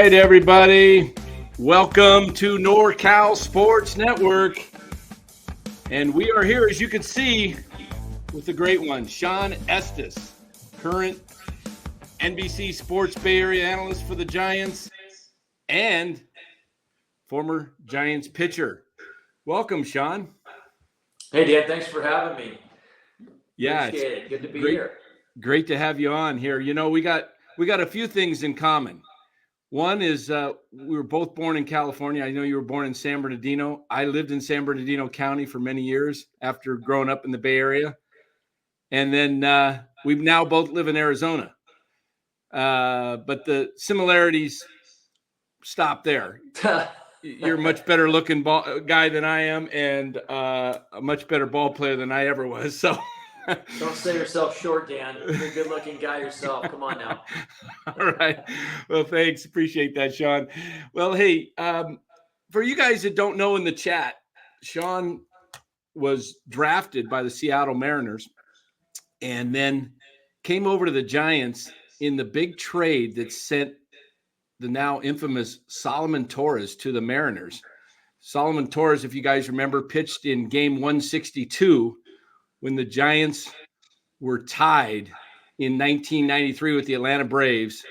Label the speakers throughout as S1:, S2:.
S1: right, everybody. Welcome to NorCal Sports Network. And we are here, as you can see, with the great one, Shawn Estes, current NBC Sports Bay Area analyst for the Giants and former Giants pitcher. Welcome, Shawn.
S2: Hey, Dan, thanks for having me.
S1: Yeah,
S2: appreciate it. Good to be
S1: great,
S2: here.
S1: Great to have you on here. You know, we got a few things in common. One is we were both born in California. I know you were born in San Bernardino. I lived in San Bernardino County for many years after growing up in the Bay Area. And then we now both live in Arizona. But the similarities stop there. You're a much better looking guy than I am, and a much better ball player than I ever was. So
S2: don't sell yourself short, Dan. You're a good looking guy yourself. Come on now.
S1: All right. Well, thanks. Appreciate that, Shawn. Well, hey, for you guys that don't know in the chat, Shawn was drafted by the Seattle Mariners and then came over to the Giants in the big trade that sent the now infamous Solomon Torres to the Mariners. Solomon Torres, if you guys remember, pitched in game 162 when the Giants were tied in 1993 with the Atlanta Braves.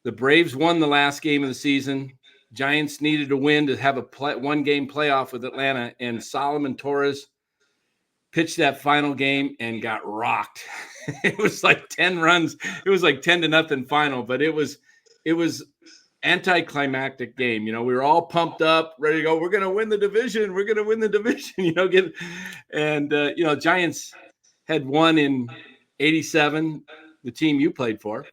S1: The Braves won the last game of the season. Giants needed a win to have a one-game playoff with Atlanta, and Solomon Torres pitched that final game and got rocked. It was like 10 runs. It was like 10-0 final, but it was anticlimactic game. You know, we were all pumped up, ready to go. We're going to win the division. We're going to win the division, Giants had won in 87, the team you played for.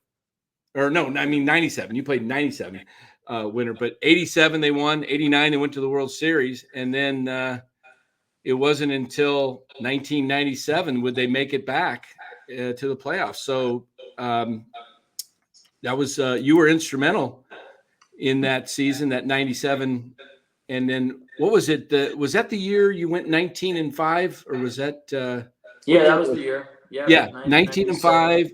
S1: Or no, I mean 97. You played 97 winner, but 87 they won. 89 they went to the World Series, and then it wasn't until 1997 would they make it back to the playoffs. So that was you were instrumental in that season, that 97. And then what was it? Was that the year you went 19-5, or was that?
S2: Yeah, that was the year.
S1: Yeah, 19-5.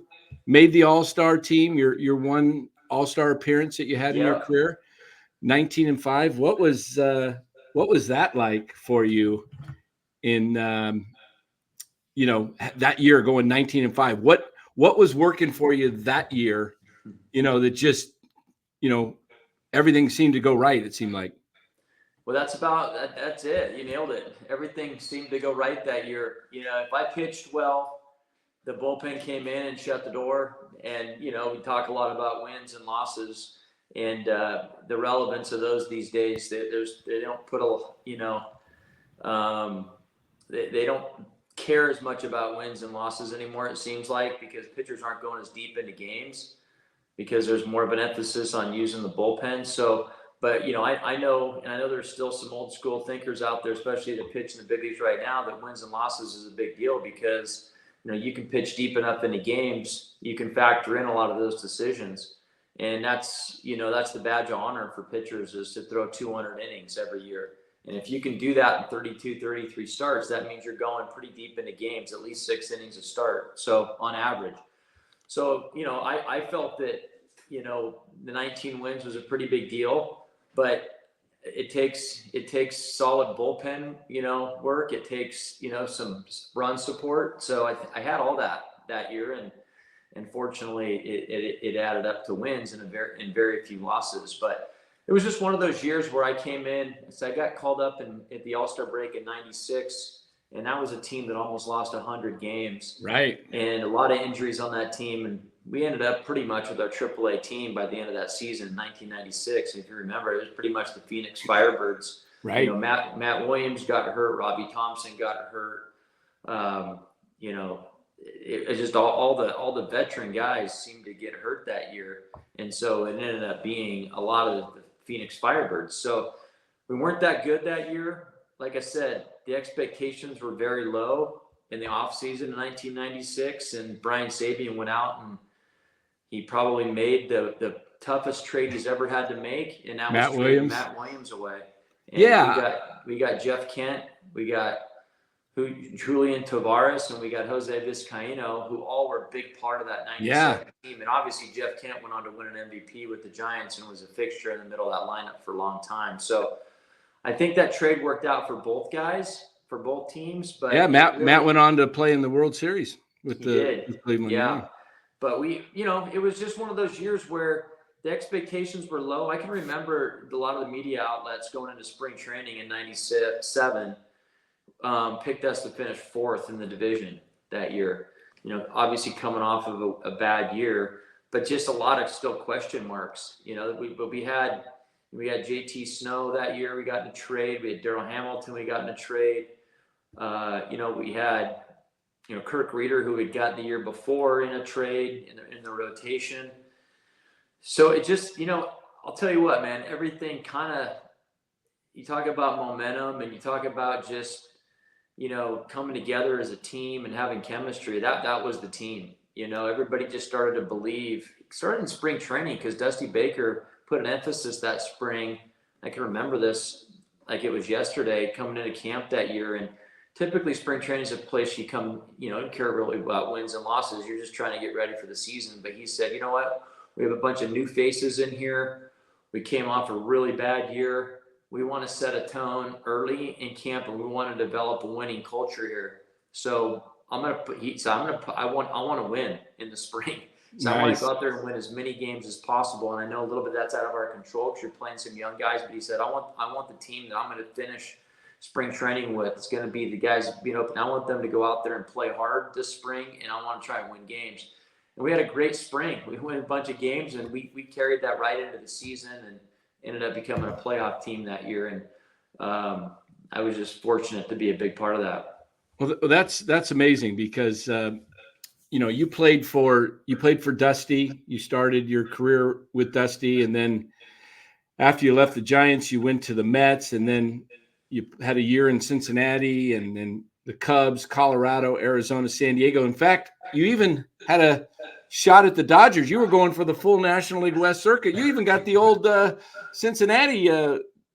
S1: Made the All-Star team. Your one All-Star appearance that you had in your career. 19-5. What was that like for you in that year going 19-5? What was working for you that year? That just everything seemed to go right. It seemed like.
S2: Well, that's it. You nailed it. Everything seemed to go right that year. If I pitched well, the bullpen came in and shut the door. And, we talk a lot about wins and losses and the relevance of those these days. They don't put they don't care as much about wins and losses anymore, it seems like, because pitchers aren't going as deep into games because there's more of an emphasis on using the bullpen. So, but, I know there's still some old school thinkers out there, especially that pitch in the big leagues right now, that wins and losses is a big deal because you can pitch deep enough into games, you can factor in a lot of those decisions. And that's the badge of honor for pitchers, is to throw 200 innings every year. And if you can do that in 32, 33 starts, that means you're going pretty deep into games, at least 6 innings a start. So on average. So, I felt that, the 19 wins was a pretty big deal, but it takes solid bullpen, work. It takes, some run support. So I had all that year, and fortunately it added up to wins and very few losses. But it was just one of those years where I came in. So I got called up at the All-Star break in '96, and that was a team that almost lost 100 games.
S1: Right.
S2: And a lot of injuries on that team, and we ended up pretty much with our AAA team by the end of that season in 1996. And if you remember, it was pretty much the Phoenix Firebirds.
S1: Right.
S2: Matt Williams got hurt. Robbie Thompson got hurt. It just all the veteran guys seemed to get hurt that year. And so it ended up being a lot of the Phoenix Firebirds. So we weren't that good that year. Like I said, the expectations were very low in the offseason in 1996. And Brian Sabian went out and he probably made the toughest trade he's ever had to make. And that was trading Matt Williams away. And we got Jeff Kent. We got Julian Tavares, and we got Jose Vizcaino, who all were a big part of that '97 team. And obviously Jeff Kent went on to win an MVP with the Giants and was a fixture in the middle of that lineup for a long time. So I think that trade worked out for both guys, for both teams. But
S1: yeah, Matt went on to play in the World Series with Cleveland.
S2: Yeah. But it was just one of those years where the expectations were low. I can remember a lot of the media outlets going into spring training in '97 picked us to finish 4th in the division that year. Obviously coming off of a bad year, but just a lot of still question marks. But we had JT Snow that year. We got in a trade. We had Darrell Hamilton. We got in a trade. We had Kirk Reeder, who had gotten the year before in a trade in the rotation. So it just, I'll tell you what, man, everything you talk about momentum and you talk about just, coming together as a team and having chemistry. That was the team. Everybody just started to believe. Started in spring training because Dusty Baker put an emphasis that spring. I can remember this like it was yesterday, coming into camp that year. And typically spring training is a place you come, don't care really about wins and losses. You're just trying to get ready for the season. But he said, you know what? We have a bunch of new faces in here. We came off a really bad year. We want to set a tone early in camp, and we want to develop a winning culture here. So I want to win in the spring. So nice. I want to go out there and win as many games as possible. And I know a little bit that's out of our control because you're playing some young guys. But he said, I want the team that I'm going to finish spring training with. It's going to be the guys being open. I want them to go out there and play hard this spring, and I want to try and win games. And we had a great spring. We won a bunch of games, and we carried that right into the season and ended up becoming a playoff team that year. And I was just fortunate to be a big part of that.
S1: Well, that's amazing because you played for Dusty. You started your career with Dusty, and then after you left the Giants, you went to the Mets, and then you had a year in Cincinnati, and then the Cubs, Colorado, Arizona, San Diego. In fact, you even had a shot at the Dodgers. You were going for the full National League West circuit. You even got the old Cincinnati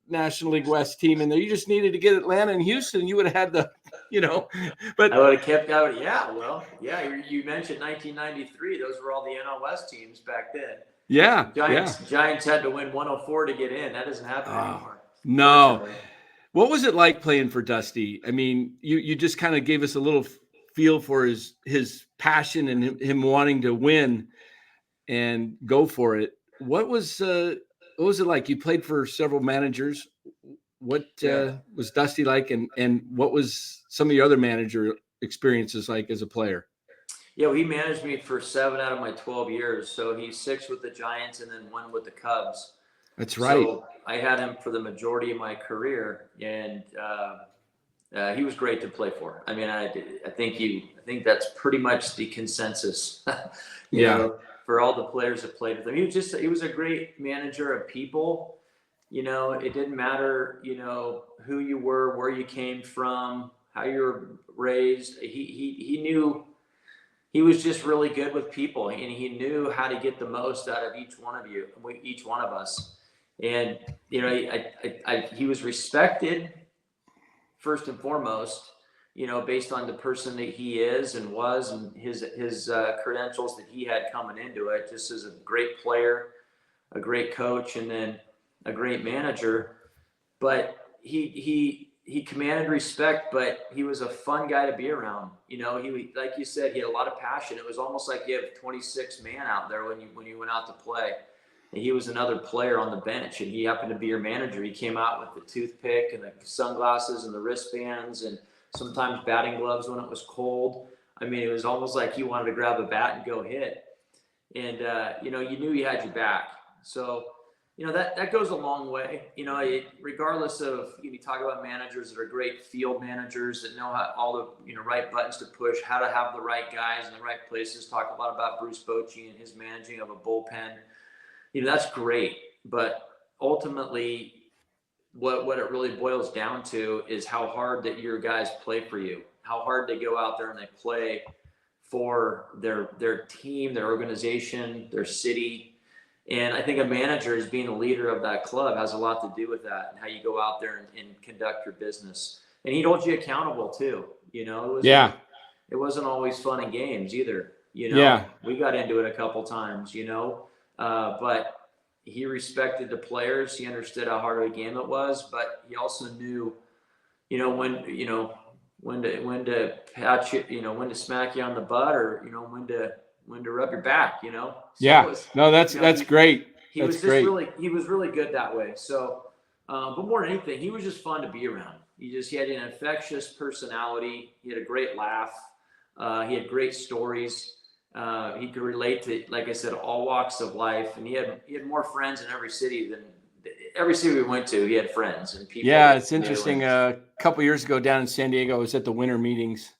S1: National League West team in there. You just needed to get Atlanta and Houston. You would have had but
S2: I would have kept out. Yeah, well, yeah. You mentioned 1993. Those were all the NL West teams back then.
S1: Yeah,
S2: Giants had to win 104 to get in. That doesn't happen anymore.
S1: No. What was it like playing for Dusty? I mean, you just kind of gave us a little feel for his passion and him wanting to win and go for it. What was it like? You played for several managers. What was Dusty like, and what was some of your other manager experiences like as a player?
S2: Yeah, well, he managed me for 7 out of my 12 years. So he's 6 with the Giants and then 1 with the Cubs.
S1: That's right.
S2: So I had him for the majority of my career, and he was great to play for. I mean, I think that's pretty much the consensus. you know, for all the players that played with him. He was a great manager of people. It didn't matter, who you were, where you came from, how you were raised. He knew. He was just really good with people, and he knew how to get the most out of each one of us. And he was respected first and foremost, based on the person that he is and was, and his credentials that he had coming into it, just as a great player, a great coach, and then a great manager. But he commanded respect, but he was a fun guy to be around. He, like you said, he had a lot of passion. It was almost like you have 26 man out there when you went out to play. And he was another player on the bench, and he happened to be your manager. He came out with the toothpick and the sunglasses and the wristbands and sometimes batting gloves when it was cold. I mean, it was almost like you wanted to grab a bat and go hit. And, you knew he had your back. So, that goes a long way. Regardless of, you talk about managers that are great field managers that know how all the, right buttons to push, how to have the right guys in the right places. Talk a lot about Bruce Bochy and his managing of a bullpen. That's great. But ultimately, what it really boils down to is how hard that your guys play for you, how hard they go out there and they play for their team, their organization, their city. And I think a manager, as being a leader of that club, has a lot to do with that and how you go out there and conduct your business. And he holds you accountable too. You know,
S1: Yeah.
S2: it wasn't always fun and games either. You know,
S1: Yeah.
S2: we got into it a couple times, you know, but he respected the players. He understood how hard of a game it was, but he also knew, you know, when to pat you, you know, when to smack you on the butt, or, you know, when to rub your back, you know. So it
S1: Yeah.
S2: was,
S1: No,
S2: you know,
S1: that's great.
S2: he
S1: That's
S2: was just
S1: great.
S2: he was really good that way. So, but more than anything, he was just fun to be around. He had an infectious personality. He had a great laugh. He had great stories. He could relate to, like I said, all walks of life, and he had more friends in every city we went to. He had friends and people
S1: Yeah,
S2: that
S1: it's
S2: he knew.
S1: interesting.
S2: And
S1: A couple years ago down in San Diego, I was at the winter meetings,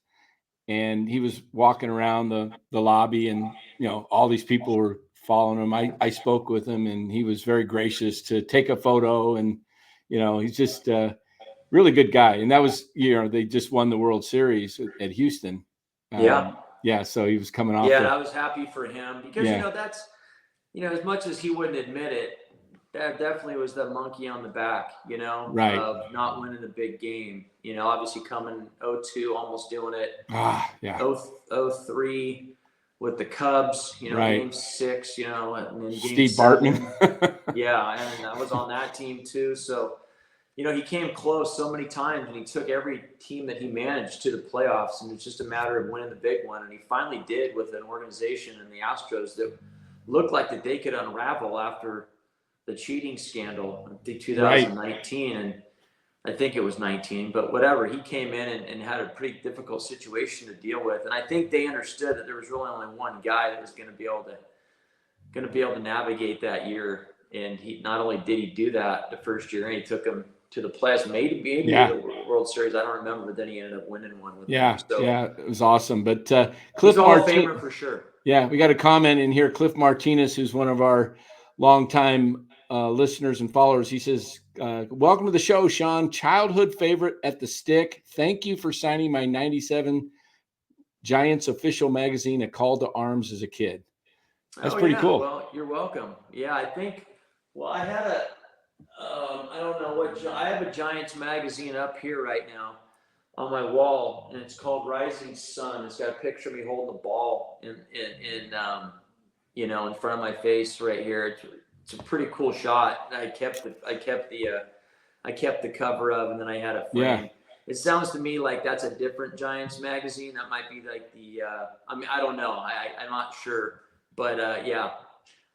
S1: and he was walking around the lobby, and all these people were following him. I spoke with him, and he was very gracious to take a photo, and he's just a really good guy. And that was they just won the World Series at Houston.
S2: yeah,
S1: Yeah, so he was coming off
S2: yeah, and
S1: the
S2: I was happy for him because
S1: yeah,
S2: that's, as much as he wouldn't admit it, that definitely was the monkey on the back,
S1: right.
S2: of not winning the big game. Obviously coming 0-2, almost doing it.
S1: Yeah,
S2: 0-3 with the Cubs,
S1: right.
S2: game 6, and then game
S1: Steve
S2: 7.
S1: Bartman.
S2: Yeah, and I was on that team too. So, he came close so many times, and he took every team that he managed to the playoffs, and it's just a matter of winning the big one. And he finally did with an organization in the Astros that looked like that they could unravel after the cheating scandal, I think
S1: Right.
S2: 2019, and I think it was 19, but whatever. He came in and had a pretty difficult situation to deal with, and I think they understood that there was really only one guy that was going to be able to navigate that year. And he not only did he do that the first year, and he took them to the playoffs, maybe to
S1: Yeah.
S2: the World Series. I don't remember, but then he ended up winning one with them.
S1: Yeah.
S2: So
S1: Yeah. It was awesome. But
S2: he's
S1: Cliff
S2: a Hall of
S1: Martin.
S2: Famer for sure.
S1: Yeah, we got a comment in here. Cliff Martinez, who's one of our longtime listeners and followers, he says, "Welcome to the show, Shawn. Childhood favorite at the Stick. Thank you for signing my '97 Giants official magazine, A Call to Arms, as a kid." That's
S2: Oh
S1: pretty
S2: yeah,
S1: cool.
S2: well, you're welcome. Yeah, I think. Well, I had I don't know I have a Giants magazine up here right now on my wall, and it's called Rising Sun. It's got a picture of me holding the ball in front of my face right here. It's a pretty cool shot. I kept the cover of, and then I had it
S1: Yeah.
S2: framed. It sounds to me like that's a different Giants magazine. That might be like I don't know. I'm not sure, but yeah.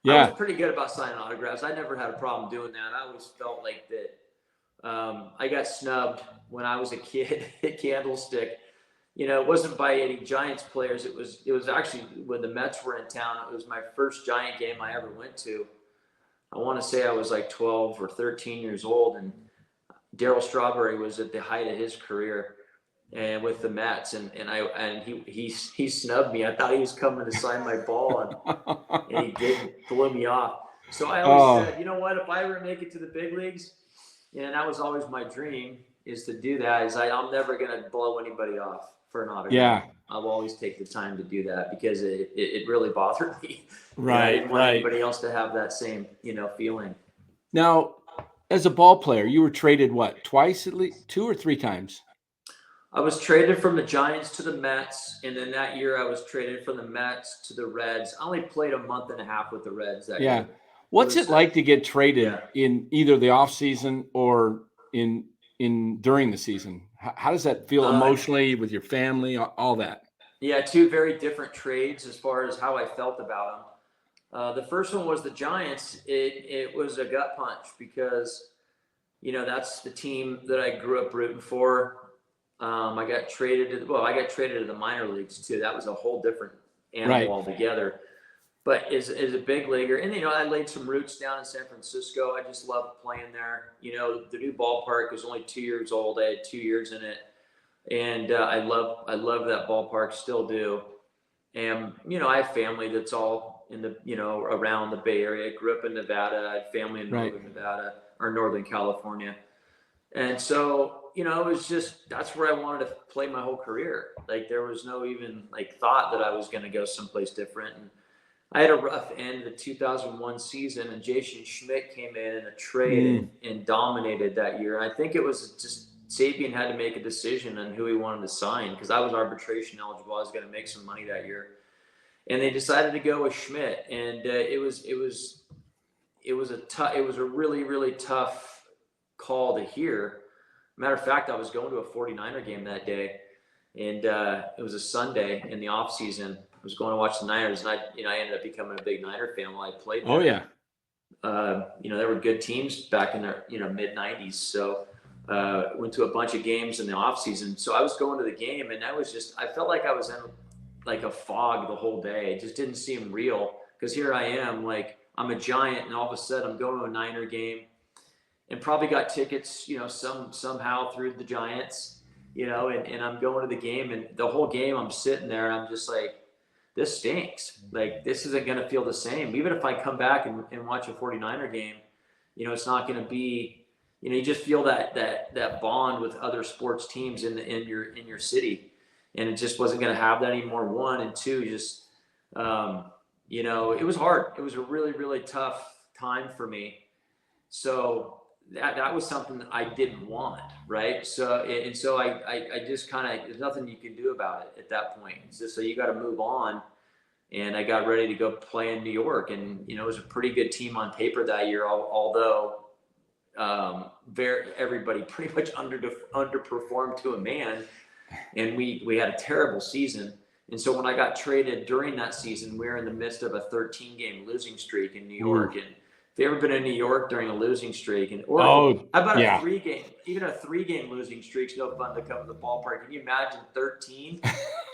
S2: I was
S1: Yeah.
S2: pretty good about signing autographs. I never had a problem doing that. I always felt like that. I got snubbed when I was a kid at Candlestick. It wasn't by any Giants players. It was actually when the Mets were in town. It was my first Giant game I ever went to. I want to say I was like 12 or 13 years old, and Darryl Strawberry was at the height of his career and with the Mets, and he snubbed me. I thought he was coming to sign my ball, and he didn't. Blew me off. So I always said, you know what? If I ever make it to the big leagues, and that was always my dream, is to do that. I'm never gonna blow anybody off for an autograph.
S1: Yeah.
S2: I'll always take the time to do that because it really bothered me.
S1: Right.
S2: I didn't want
S1: Right.
S2: anybody else to have that same feeling.
S1: Now, as a ball player, you were traded what? Twice at least? 2 or 3 times?
S2: I was traded from the Giants to the Mets, and then that year I was traded from the Mets to the Reds. I only played a month and a half with the Reds that year.
S1: What's it like to get traded in either the off season or in during the season? How does that feel emotionally with your family, all that?
S2: Yeah, 2 very different trades as far as how I felt about them. The first one was the Giants. It was a gut punch because, that's the team that I grew up rooting for. I got traded to the minor leagues too. That was a whole different animal altogether. But as a big leaguer, and I laid some roots down in San Francisco. I just loved playing there. The new ballpark was only 2 years old. I had 2 years in it, and I love that ballpark, still do. And I have family that's all in the around the Bay Area. I grew up in Nevada. I had family in northern Nevada or Northern California. And so, it was just, that's where I wanted to play my whole career. Like, there was no even thought that I was going to go someplace different. And I had a rough end of the 2001 season, and Jason Schmidt came in a trade and dominated that year. And I think it was just Sapien had to make a decision on who he wanted to sign because I was arbitration eligible. I was going to make some money that year, and they decided to go with Schmidt. And it was a really, really tough call to hear. Matter of fact, I was going to a 49er game that day, and it was a Sunday in the off season. I was going to watch the Niners, and I ended up becoming a big Niner fan while I played there.
S1: Oh yeah.
S2: There were good teams back in the mid 90s. So went to a bunch of games in the off season. So I was going to the game, and I felt like I was in like a fog the whole day. It just didn't seem real because here I am, like I'm a Giant, and all of a sudden I'm going to a Niner game, and probably got tickets, somehow through the Giants, and I'm going to the game, and the whole game I'm sitting there, and I'm just like, this stinks. Like, this isn't going to feel the same. Even if I come back and watch a 49er game, it's not going to be, you just feel that bond with other sports teams in your city. And it just wasn't going to have that anymore. One, and two, just, it was hard. It was a really, really tough time for me. So that was something that I didn't want. Right. So I just kind of, there's nothing you can do about it at that point. It's just, so you got to move on. And I got ready to go play in New York, and it was a pretty good team on paper that year. Although everybody pretty much underperformed to a man, and we had a terrible season. And so when I got traded during that season, we were in the midst of a 13-game losing streak in New York. And if you've ever been in New York during a losing streak, and or how about a 3-game losing streak's no fun to come to the ballpark. Can you imagine 13?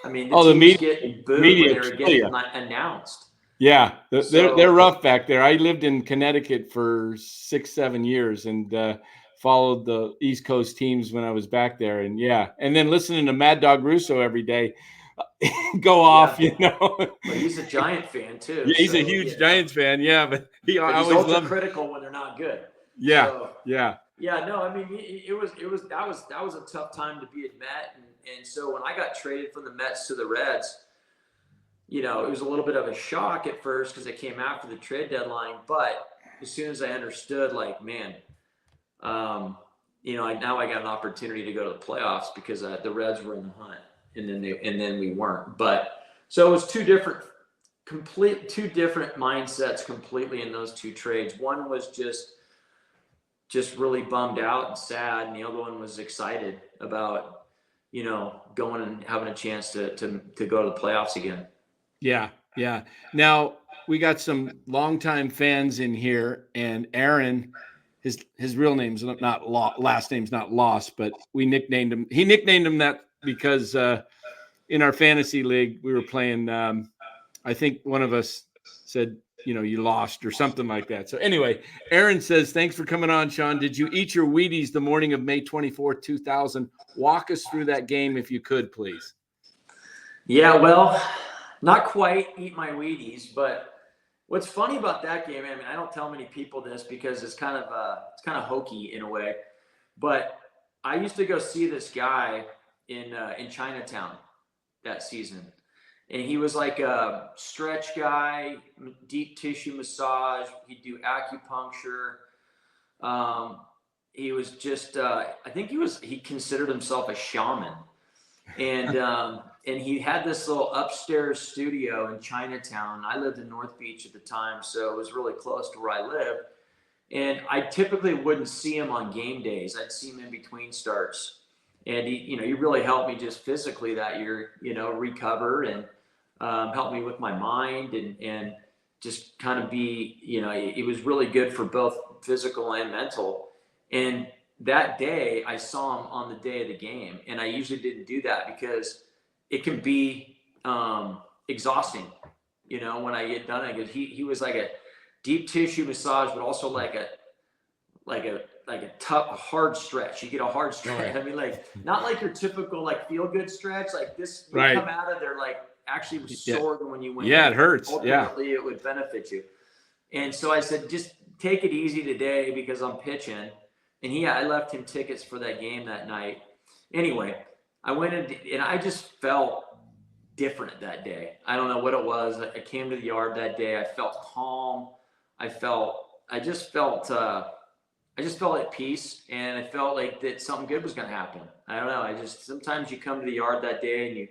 S2: I mean, the team's getting booed when they were getting announced.
S1: Yeah, they're rough back there. I lived in Connecticut for 6-7 years and followed the East Coast teams when I was back there. And and then listening to Mad Dog Russo every day go off,
S2: But he's a Giant fan too.
S1: Yeah, he's a huge Giants fan. Yeah, but
S2: he's ultra critical when they're not good.
S1: Yeah,
S2: so, no, I mean, that was a tough time to be at Met, and so when I got traded from the Mets to the Reds, it was a little bit of a shock at first because it came after the trade deadline. But as soon as I understood, like, man, now I got an opportunity to go to the playoffs because the Reds were in the hunt, and then we weren't. But so it was two different mindsets completely in those two trades. One was just really bummed out and sad, and the other one was excited about going and having a chance to go to the playoffs again.
S1: Yeah. Now we got some longtime fans in here, and Aaron, his real name's not last name's not Lost, but we nicknamed him. He nicknamed him that because in our fantasy league we were playing. I think one of us said, you lost or something like that. So anyway, Aaron says, thanks for coming on, Shawn. Did you eat your Wheaties the morning of May 24th, 2000? Walk us through that game if you could, please.
S2: Yeah, well, not quite eat my Wheaties, but what's funny about that game, I mean, I don't tell many people this because it's kind of hokey in a way, but I used to go see this guy in Chinatown that season. And he was like a stretch guy, deep tissue massage. He'd do acupuncture. He was just, I think he considered himself a shaman. And he had this little upstairs studio in Chinatown. I lived in North Beach at the time, so it was really close to where I lived. And I typically wouldn't see him on game days. I'd see him in between starts. And he really helped me just physically that year, recover and help me with my mind and just kind of be, it was really good for both physical and mental. And that day I saw him on the day of the game, and I usually didn't do that because it can be exhausting, when I get done. Because he was like a deep tissue massage, but also like a tough, hard stretch. You get a hard stretch. Right. I mean, like not like your typical like feel good stretch. Like this, you come out of there like actually sore than when you went.
S1: Yeah, it hurts.
S2: Ultimately, it would benefit you. And so I said, just take it easy today because I'm pitching. And I left him tickets for that game that night. Anyway, I went in and I just felt different that day. I don't know what it was. I came to the yard that day. I felt calm. I just felt I just felt at peace, and I felt like that something good was going to happen. I don't know. Sometimes you come to the yard that day and you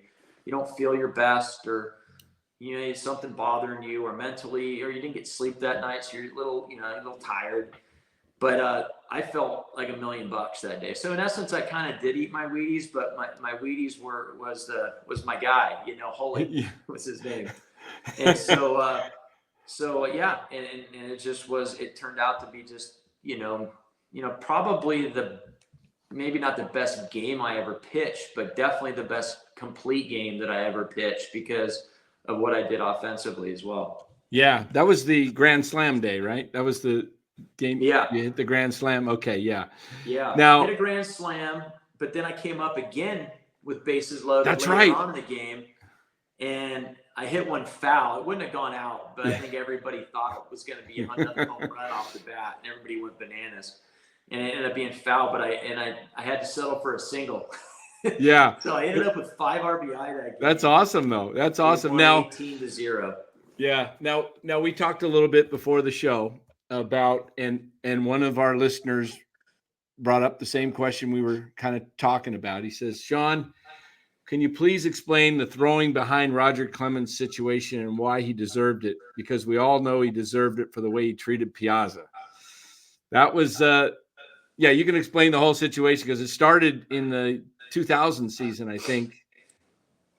S2: don't feel your best, or something bothering you, or mentally, or you didn't get sleep that night, so you're a little tired. But I felt like $1,000,000 that day. So in essence, I kind of did eat my Wheaties, but my Wheaties was my guy. Holy was his name, and so yeah, and it just was. It turned out to be just probably maybe not the best game I ever pitched, but definitely the best complete game that I ever pitched because of what I did offensively as well.
S1: Yeah, that was the Grand Slam day, right? That was the game.
S2: Yeah.
S1: You hit the Grand Slam. Okay, yeah.
S2: Yeah.
S1: Now,
S2: hit a Grand Slam, but then I came up again with bases loaded
S1: that's
S2: later
S1: right.
S2: on in the game, and I hit one foul. It wouldn't have gone out, but I think everybody thought it was going to be another home run off the bat, and everybody went bananas. And it ended up being foul, but I had to settle for a single.
S1: Yeah.
S2: So I ended up with 5 RBI that game.
S1: That's awesome, though. That's awesome. Now,
S2: 18-0.
S1: Yeah. Now we talked a little bit before the show about, and one of our listeners brought up the same question we were kind of talking about. He says, Shawn, can you please explain the throwing behind Roger Clemens situation and why he deserved it? Because we all know he deserved it for the way he treated Piazza. That was, yeah, you can explain the whole situation because it started in the 2000 season, I think.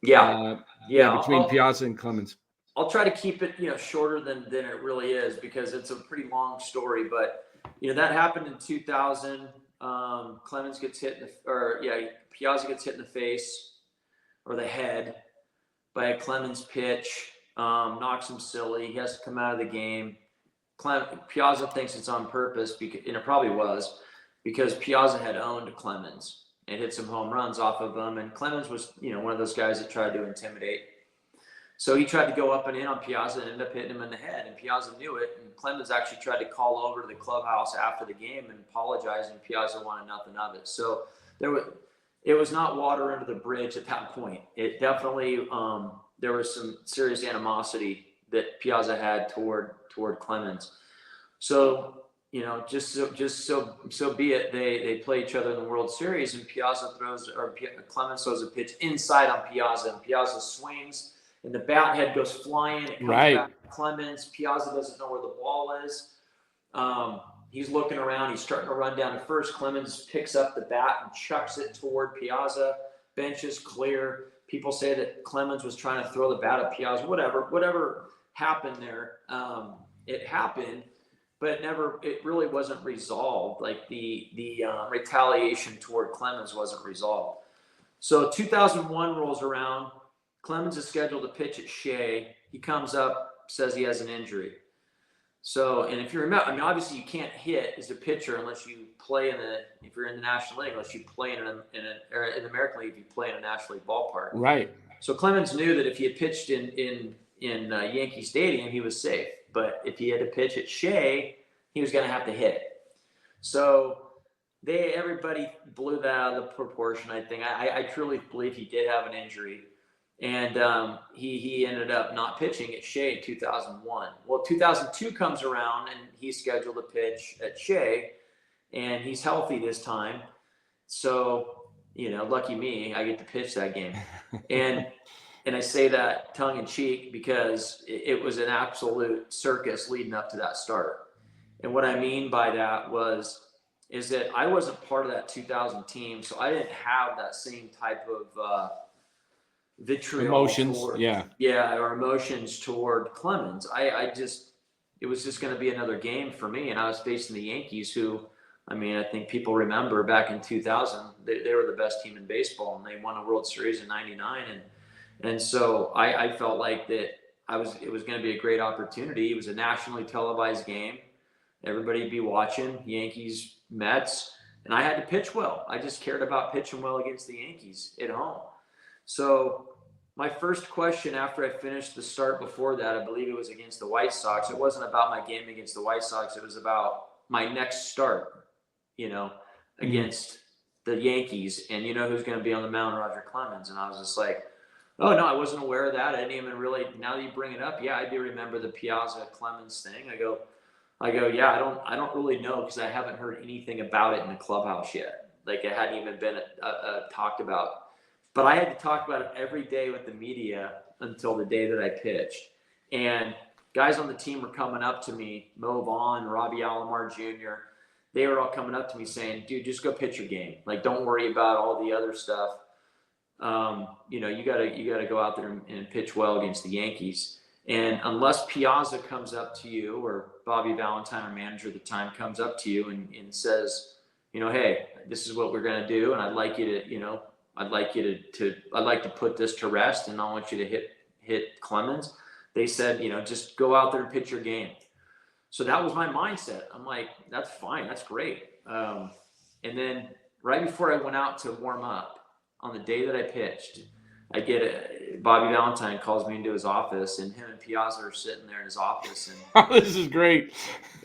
S2: Yeah.
S1: Between Piazza and Clemens.
S2: I'll try to keep it, shorter than it really is because it's a pretty long story. But that happened in 2000. Clemens gets hit Piazza gets hit in the face or the head by a Clemens pitch, knocks him silly. He has to come out of the game. Piazza thinks it's on purpose, and it probably was, because Piazza had owned Clemens and hit some home runs off of him. And Clemens was, one of those guys that tried to intimidate. So he tried to go up and in on Piazza and ended up hitting him in the head. And Piazza knew it. And Clemens actually tried to call over to the clubhouse after the game and apologize. And Piazza wanted nothing of it. So it was not water under the bridge at that point. It definitely, there was some serious animosity that Piazza had toward Clemens. So, just so be it. They play each other in the World Series, and Clemens throws a pitch inside on Piazza, and Piazza swings, and the bat head goes flying. It comes back to Clemens. Piazza doesn't know where the ball is. He's looking around. He's starting to run down to first. Clemens picks up the bat and chucks it toward Piazza. Bench is clear. People say that Clemens was trying to throw the bat at Piazza. Whatever happened there, it happened, but it really wasn't resolved. Like the retaliation toward Clemens wasn't resolved. So 2001 rolls around. Clemens is scheduled to pitch at Shea. He comes up, says he has an injury. So, and if you remember, obviously you can't hit as a pitcher unless you play if you're in the National League, unless you play in the American League, if you play in a National League ballpark.
S1: Right.
S2: So Clemens knew that if he had pitched in Yankee Stadium, he was safe. But if he had to pitch at Shea, he was going to have to hit. So everybody blew that out of the proportion, I think. I truly believe he did have an injury. And he ended up not pitching at Shea in 2001. Well, 2002 comes around, and he's scheduled to pitch at Shea, and he's healthy this time. So, lucky me, I get to pitch that game. And I say that tongue in cheek because it was an absolute circus leading up to that start. And what I mean by that is that I wasn't part of that 2000 team, so I didn't have that same type of vitriol
S1: emotions,
S2: or emotions toward Clemens. It was just going to be another game for me, and I was facing the Yankees, who, I think people remember back in 2000, they were the best team in baseball, and they won a World Series in '99, and so I felt like that it was going to be a great opportunity. It was a nationally televised game. Everybody'd be watching Yankees, Mets, and I had to pitch well. I just cared about pitching well against the Yankees at home. So my first question after I finished the start before that, I believe it was against the White Sox. It wasn't about my game against the White Sox. It was about my next start, against the Yankees. And who's going to be on the mound? Roger Clemens. And I was just like, oh, no, I wasn't aware of that. I didn't even really, now that you bring it up, yeah, I do remember the Piazza Clemens thing. I go, I go, yeah, I don't really know because I haven't heard anything about it in the clubhouse yet. Like it hadn't even been talked about. But I had to talk about it every day with the media until the day that I pitched. And guys on the team were coming up to me, Mo Vaughn, Robbie Alomar Jr. They were all coming up to me saying, dude, just go pitch your game. Like, don't worry about all the other stuff. You know, you gotta go out there and pitch well against the Yankees. And unless Piaza comes up to you or Bobby Valentine, our manager at the time, comes up to you and says, you know, hey, this is what we're going to do. And I'd like you to, you know, I'd like to put this to rest and I want you to hit Clemens. They said, you know, just go out there and pitch your game. So that was my mindset. I'm like, that's fine. That's great. And then right before I went out to warm up on the day that I pitched, I get Bobby Valentine calls me into his office, and him and Piazza are sitting there in his office, and
S1: This is great.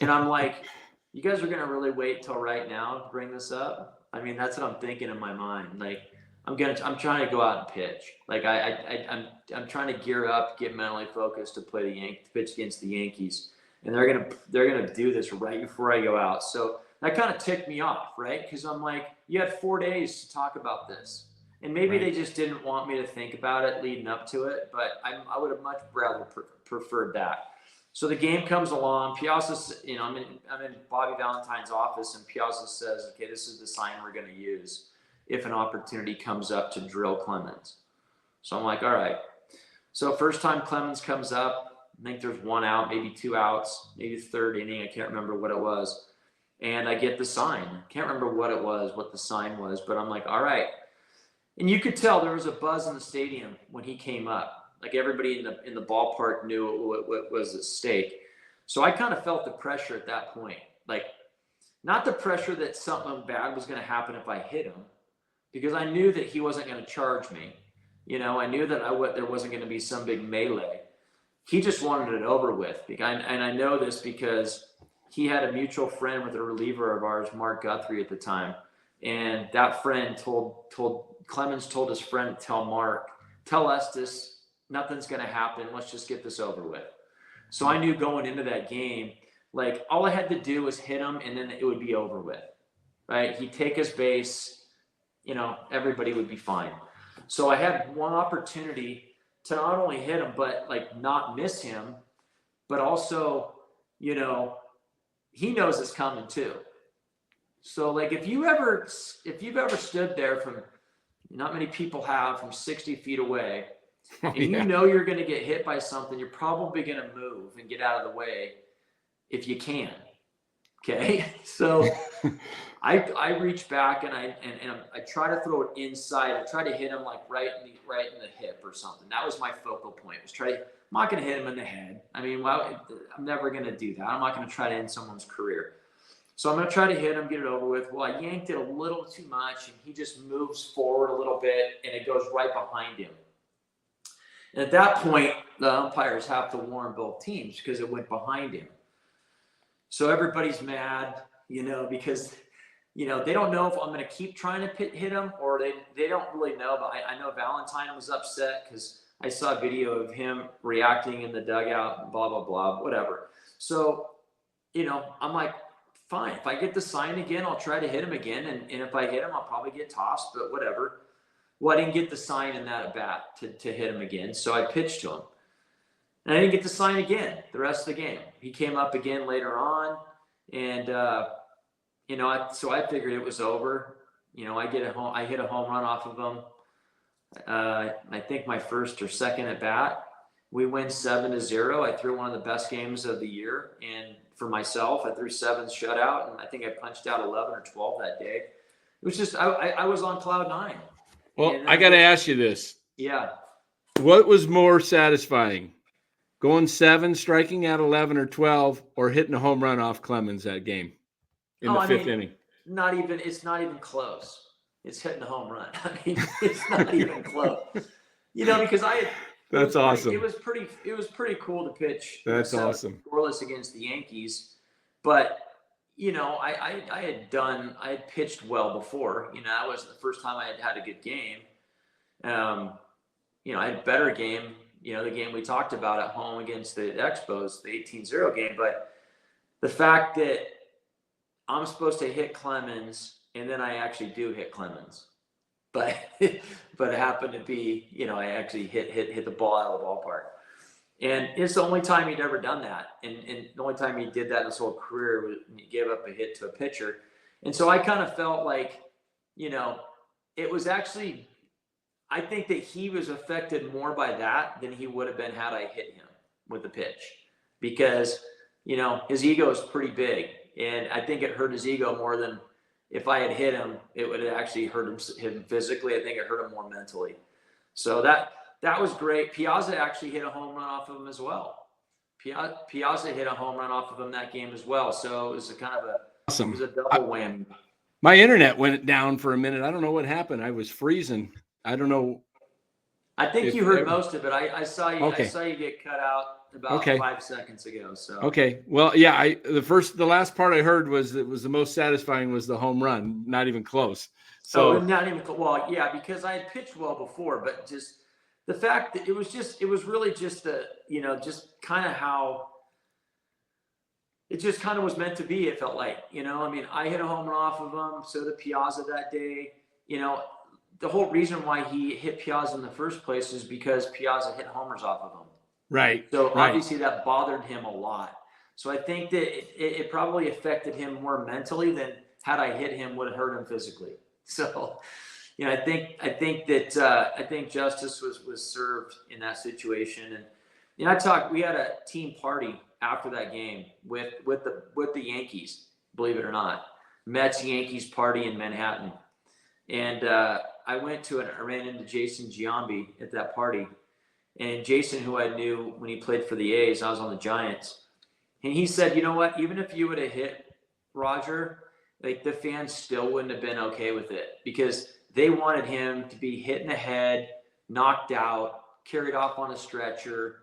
S2: and I'm like, you guys are gonna really wait till right now to bring this up? I mean, that's what I'm thinking in my mind. Like, I'm trying to go out and pitch. Like I'm trying to gear up, get mentally focused to play to pitch against the Yankees, and they're gonna do this right before I go out. So that kind of ticked me off, right? Because I'm like, you had 4 days to talk about this. And maybe
S1: Right.
S2: they just didn't want me to think about it leading up to it, but I would have much rather preferred that. So the game comes along. Piazza, you know, I'm in Bobby Valentine's office, and Piazza says, "Okay, this is the sign we're going to use if an opportunity comes up to drill Clemens." So I'm like, "All right." So first time Clemens comes up, I think there's 1 out, maybe 2 outs, maybe the third inning. I can't remember what it was, and I get the sign. Can't remember what it was, what the sign was, but I'm like, "All right." And you could tell there was a buzz in the stadium when he came up. Like everybody in the ballpark knew what was at stake. So I kind of felt the pressure at that point. Like, not the pressure that something bad was going to happen if I hit him, because I knew that he wasn't going to charge me. You know, I knew that there wasn't going to be some big melee. He just wanted it over with. And I know this because he had a mutual friend with a reliever of ours, Mark Guthrie, at the time. And that friend Clemens told his friend, tell Estes, nothing's going to happen. Let's just get this over with. So I knew going into that game, like all I had to do was hit him and then it would be over with, right? He'd take his base, you know, everybody would be fine. So I had one opportunity to not only hit him, but like not miss him, but also, you know, he knows it's coming too. So like if you've ever stood there from, not many people have, from 60 feet away, and you know you're going to get hit by something, you're probably going to move and get out of the way if you can. Okay, so I reach back and I try to throw it inside. I try to hit him like right in the hip or something. That was my focal point. I'm not going to hit him in the head. I mean, I'm never going to do that. I'm not going to try to end someone's career. So I'm going to try to hit him, get it over with. Well, I yanked it a little too much, and he just moves forward a little bit, and it goes right behind him. And at that point, the umpires have to warn both teams because it went behind him. So everybody's mad, you know, because, you know, they don't know if I'm going to keep trying to hit him, or they don't really know. But I know Valentine was upset because I saw a video of him reacting in the dugout, blah, blah, blah, whatever. So, you know, I'm like, fine. If I get the sign again, I'll try to hit him again. And if I hit him, I'll probably get tossed, but whatever. Well, I didn't get the sign in that at bat to hit him again. So I pitched to him. And I didn't get the sign again the rest of the game. He came up again later on. And, you know, so I figured it was over. You know, I hit a home run off of him. I think my first or second at bat. We win 7-0. I threw one of the best games of the year. And for myself, I threw 7 shutout. And I think I punched out 11 or 12 that day. It was just, I was on cloud 9.
S1: Well, I got to ask you this.
S2: Yeah.
S1: What was more satisfying? Going 7, striking out 11 or 12, or hitting a home run off Clemens that game in the fifth inning?
S2: It's not even close. It's hitting a home run. I mean, it's not even close. You know, because
S1: That's awesome.
S2: It was pretty cool to pitch.
S1: That's awesome.
S2: Scoreless against the Yankees, but you know, I had pitched well before. You know, that was the first time I had a good game. You know, I had a better game. You know, the game we talked about at home against the Expos, the 18-0 game. But the fact that I'm supposed to hit Clemens, and then I actually do hit Clemens, but but it happened to be, I actually hit the ball out of the ballpark. And it's the only time he'd ever done that. And the only time he did that in his whole career was when he gave up a hit to a pitcher. And so I kind of felt like, it was actually, I think that he was affected more by that than he would have been had I hit him with the pitch. Because, his ego is pretty big. And I think it hurt his ego more than if I had hit him, it would have actually hurt him physically. I think it hurt him more mentally. So that was great. Piazza actually hit a home run off of him as well. Piazza hit a home run off of him that game as well. So it was
S1: Awesome.
S2: It was a double whammy.
S1: My internet went down for a minute. I don't know what happened. I was freezing. I don't know.
S2: I think you heard most of it. I saw you.
S1: Okay.
S2: I saw you get cut out about 5 seconds ago. So
S1: okay. Well, yeah. The last part I heard was the most satisfying was the home run. Not even close. So
S2: not even well. Yeah, because I had pitched well before, but just the fact that it was really just just kind of how it just kind of was meant to be. It felt like, I hit a home run off of him. So did Piazza that day. The whole reason why he hit Piazza in the first place is because Piazza hit homers off of him.
S1: Right.
S2: So obviously that bothered him a lot. So I think that it probably affected him more mentally than had I hit him would have hurt him physically. So, I think justice was served in that situation. And we had a team party after that game with the Yankees, believe it or not, Mets Yankees party in Manhattan. And I ran into Jason Giambi at that party. And Jason, who I knew when he played for the A's, I was on the Giants. And he said, you know what, even if you would have hit Roger, like the fans still wouldn't have been okay with it because they wanted him to be hit in the head, knocked out, carried off on a stretcher,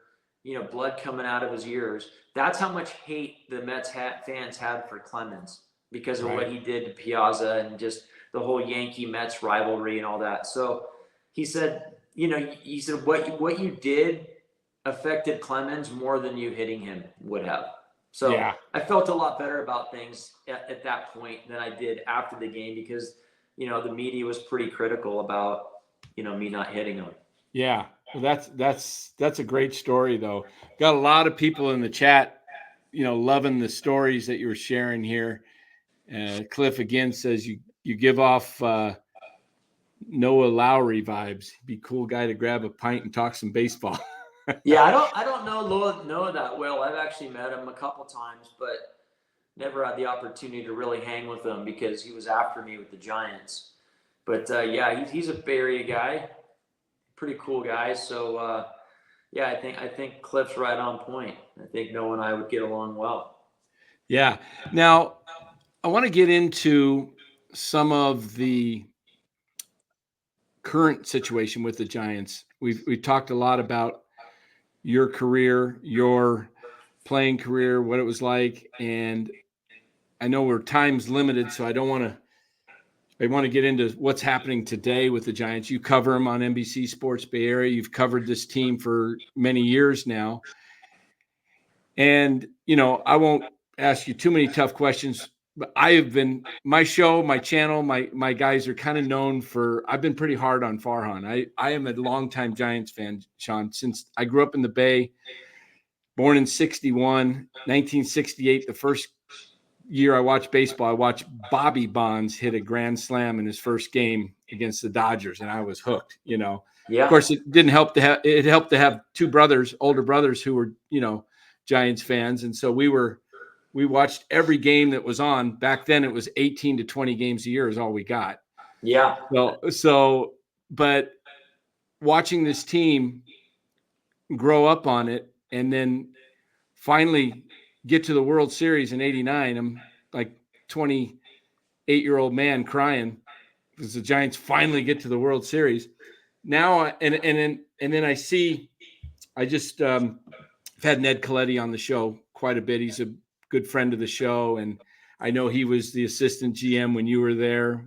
S2: blood coming out of his ears. That's how much hate the Mets fans had for Clemens because of what he did to Piazza and just the whole Yankee-Mets rivalry and all that. So he said, what you did affected Clemens more than you hitting him would have. So yeah. I felt a lot better about things at that point than I did after the game because, the media was pretty critical about, me not hitting him.
S1: Yeah. Well, that's a great story though. Got a lot of people in the chat, loving the stories that you were sharing here. Cliff again says you give off Noah Lowry vibes. Be a cool guy to grab a pint and talk some baseball.
S2: Yeah, I don't know Noah that well. I've actually met him a couple times, but never had the opportunity to really hang with him because he was after me with the Giants. But yeah, he's a Bay Area guy, pretty cool guy. So yeah, I think Cliff's right on point. I think Noah and I would get along well.
S1: Yeah. Now I want to get into some of the current situation with the Giants. We've talked a lot about your career, your playing career, what it was like. And I know we're time's limited, so I want to get into what's happening today with the Giants. You cover them on NBC Sports Bay Area. You've covered this team for many years now. And, I won't ask you too many tough questions, but my show, my channel, my guys are kind of known for, I've been pretty hard on Farhan. I am a longtime Giants fan, Shawn, since I grew up in the Bay, born in 1968, the first year I watched baseball, I watched Bobby Bonds hit a grand slam in his first game against the Dodgers, and I was hooked, Yeah. Of course, it helped to have two older brothers who were, Giants fans. And so we watched every game that was on. Back then it was 18 to 20 games a year is all we got.
S2: Yeah.
S1: But watching this team grow up on it and then finally get to the World Series in '89, I'm like 28-year-old man crying because the Giants finally get to the World Series. Now, and then I just had Ned Colletti on the show quite a bit. He's a good friend of the show, and I know he was the assistant GM when you were there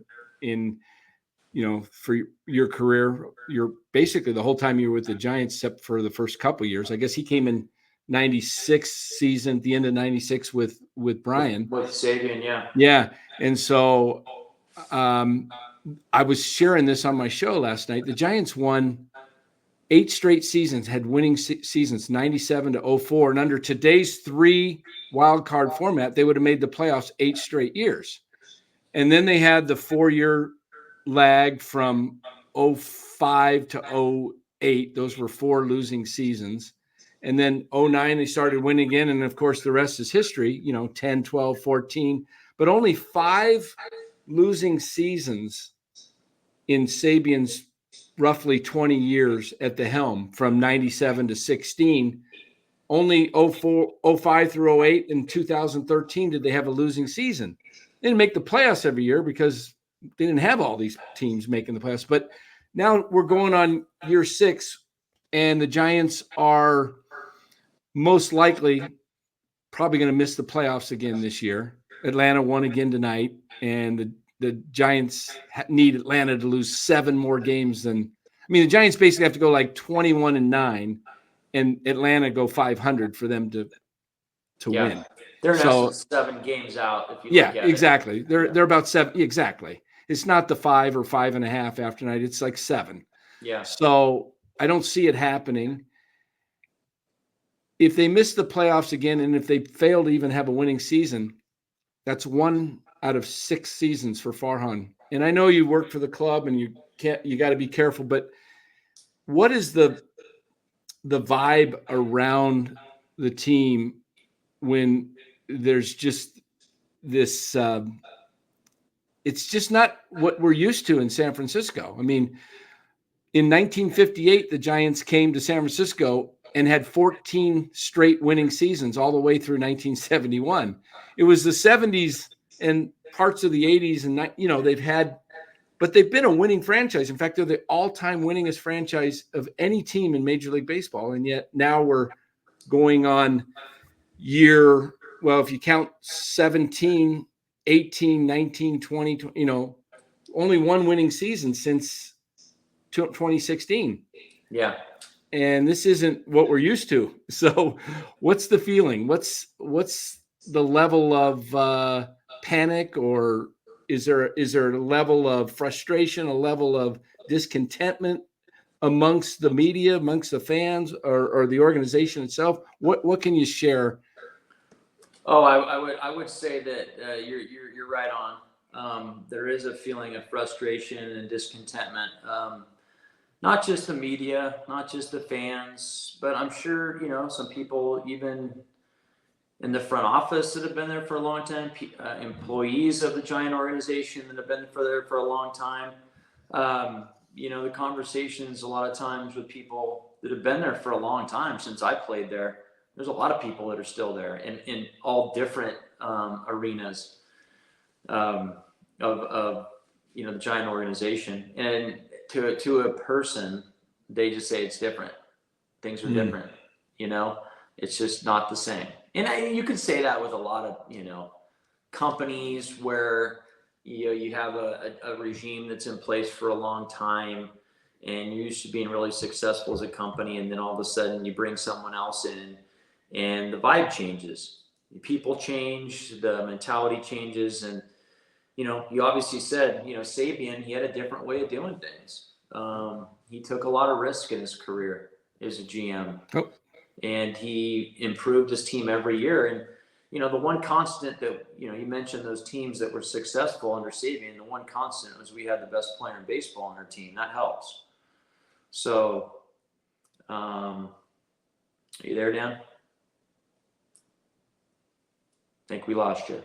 S1: for your career. You're basically the whole time you were with the Giants, except for the first couple of years. I guess he came in '96 season, at the end of '96 with Brian.
S2: With Sabian, yeah.
S1: Yeah. And so I was sharing this on my show last night. The Giants won 8 straight seasons, had winning seasons, 97 to 04. And under today's 3 wild card format, they would have made the playoffs 8 straight years. And then they had the 4-year lag from 05 to 08. Those were 4 losing seasons. And then 09, they started winning again. And of course, the rest is history, 10, 12, 14, but only 5 losing seasons in Sabian's roughly 20 years at the helm, from 97 to 16. Only 05 through 08 and 2013 did they have a losing season. They didn't make the playoffs every year because they didn't have all these teams making the playoffs. But now we're going on year 6, and the Giants are most likely probably going to miss the playoffs again this year. Atlanta won again tonight, and the Giants need Atlanta to lose 7 more games than – the Giants basically have to go like 21-9, and Atlanta go 500 for them to win.
S2: They're in essence 7 games out if you look at
S1: exactly.
S2: it.
S1: They're about 7. Exactly. It's not the 5 or 5.5 after night. It's like 7.
S2: Yeah.
S1: So I don't see it happening. If they miss the playoffs again, and if they fail to even have a winning season, that's 1 out of 6 seasons for Farhan. And I know you work for the club, and you got to be careful, but what is the vibe around the team when there's just this it's just not what we're used to in San Francisco? In 1958, the Giants came to San Francisco and had 14 straight winning seasons all the way through 1971. It was the 70s and parts of the 80s, and but they've been a winning franchise. In fact, they're the all-time winningest franchise of any team in Major League Baseball. And yet now we're going on if you count 17, 18, 19, 20, only 1 winning season since 2016.
S2: Yeah.
S1: And this isn't what we're used to. So what's the feeling? What's the level of panic, or is there a level of frustration, a level of discontentment amongst the media, amongst the fans, or the organization itself? What can you share?
S2: Oh, I would say that you're right on. There is a feeling of frustration and discontentment. Not just the media, not just the fans, but I'm sure, some people even in the front office that have been there for a long time, employees of the Giant organization that have been there for a long time. The conversations a lot of times with people that have been there for a long time since I played there, there's a lot of people that are still there in all different arenas of the Giant organization. And to a person, they just say it's different. Things are different. It's just not the same. And you could say that with a lot of companies where you have a regime that's in place for a long time, and you're used to being really successful as a company, and then all of a sudden you bring someone else in, and the vibe changes. People change, the mentality changes, and you obviously said, Sabian, he had a different way of doing things. He took a lot of risk in his career as a GM, and he improved his team every year. And, the one constant that, you mentioned those teams that were successful under Sabian, the one constant was we had the best player in baseball on our team. That helps. So, are you there, Dan? I think we lost you.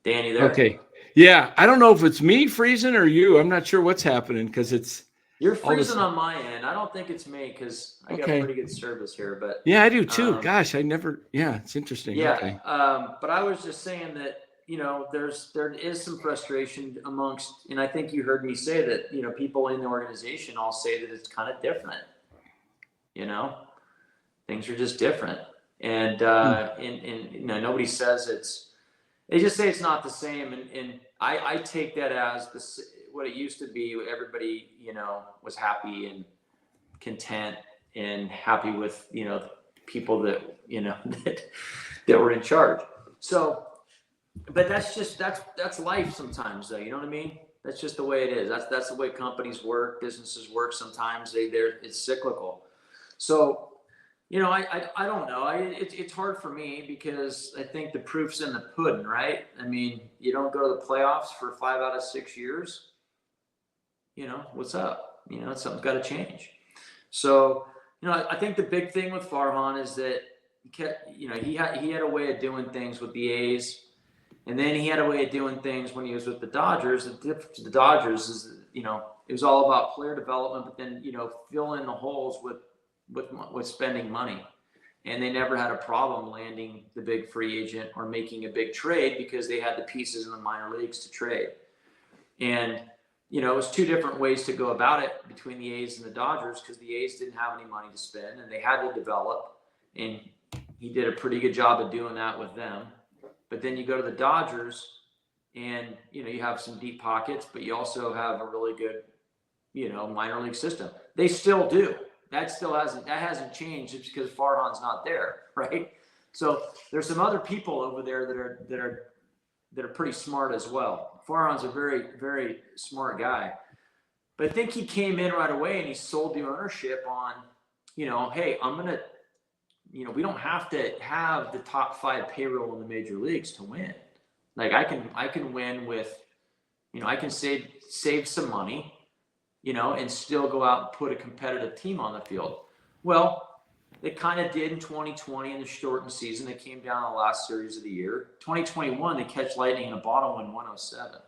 S2: Danny there?
S1: Okay. Yeah. I don't know if it's me freezing or you. I'm not sure what's happening because
S2: you're freezing on my end. I don't think it's me because I got pretty good service here. But
S1: yeah, I do too. Gosh, it's interesting.
S2: Yeah.
S1: Okay.
S2: But I was just saying that, there is some frustration amongst, and I think you heard me say that, people in the organization all say that it's kind of different. Things are just different. And nobody says They just say it's not the same, and I take that as what it used to be. Everybody, was happy and content and happy with, people that, that were in charge. So, but that's life sometimes, though. You know what I mean? That's just the way it is. That's the way companies work, businesses work. Sometimes it's cyclical. So, I don't know. It's hard for me because I think the proof's in the pudding, right? I mean, you don't go to the playoffs for 5 out of 6 years. What's up? Something's got to change. So, I think the big thing with Farhan is that he had a way of doing things with the A's, and then he had a way of doing things when he was with the Dodgers. The difference with the Dodgers is, it was all about player development, but then fill in the holes with spending money. And they never had a problem landing the big free agent or making a big trade because they had the pieces in the minor leagues to trade. And, it was two different ways to go about it between the A's and the Dodgers, because the A's didn't have any money to spend and they had to develop. And he did a pretty good job of doing that with them. But then you go to the Dodgers and, you have some deep pockets, but you also have a really good, minor league system. They still do. That hasn't changed just because Farhan's not there, right? So there's some other people over there that are pretty smart as well. Farhan's a very, very smart guy. But I think he came in right away and he sold the ownership on, hey, I'm going to, we don't have to have the top 5 payroll in the major leagues to win. Like I can win with, I can save some money, and still go out and put a competitive team on the field. Well, they kind of did in 2020 in the shortened season. They came down the last series of the year. 2021, they catch lightning in a bottle, win 107.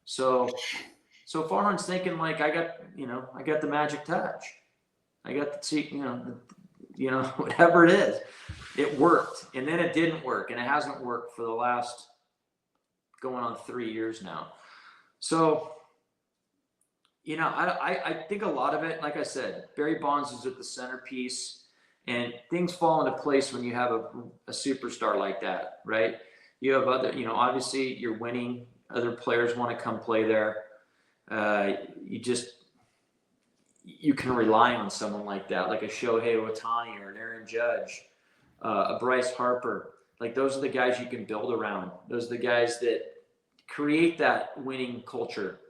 S2: So Farhan's thinking like, I got the magic touch. I got the, whatever it is, it worked. And then it didn't work. And it hasn't worked for the last going on 3 years now. So, I think a lot of it, like I said, Barry Bonds is at the centerpiece, and things fall into place when you have a superstar like that, right? You have other, obviously you're winning. Other players want to come play there. You can rely on someone like that, like a Shohei Ohtani or an Aaron Judge, a Bryce Harper. Like those are the guys you can build around. Those are the guys that create that winning culture.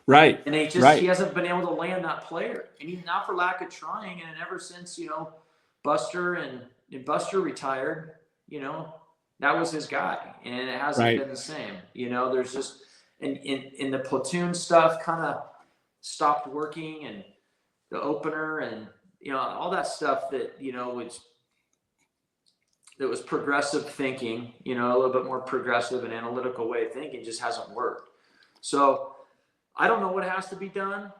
S1: Right.
S2: And he hasn't been able to land that player. And he's not for lack of trying. And ever since, Buster and Buster retired, that was his guy. And it hasn't been the same. There's just in the platoon stuff kind of stopped working, and the opener and all that stuff that that was progressive thinking, a little bit more progressive and analytical way of thinking just hasn't worked. So I don't know what has to be done.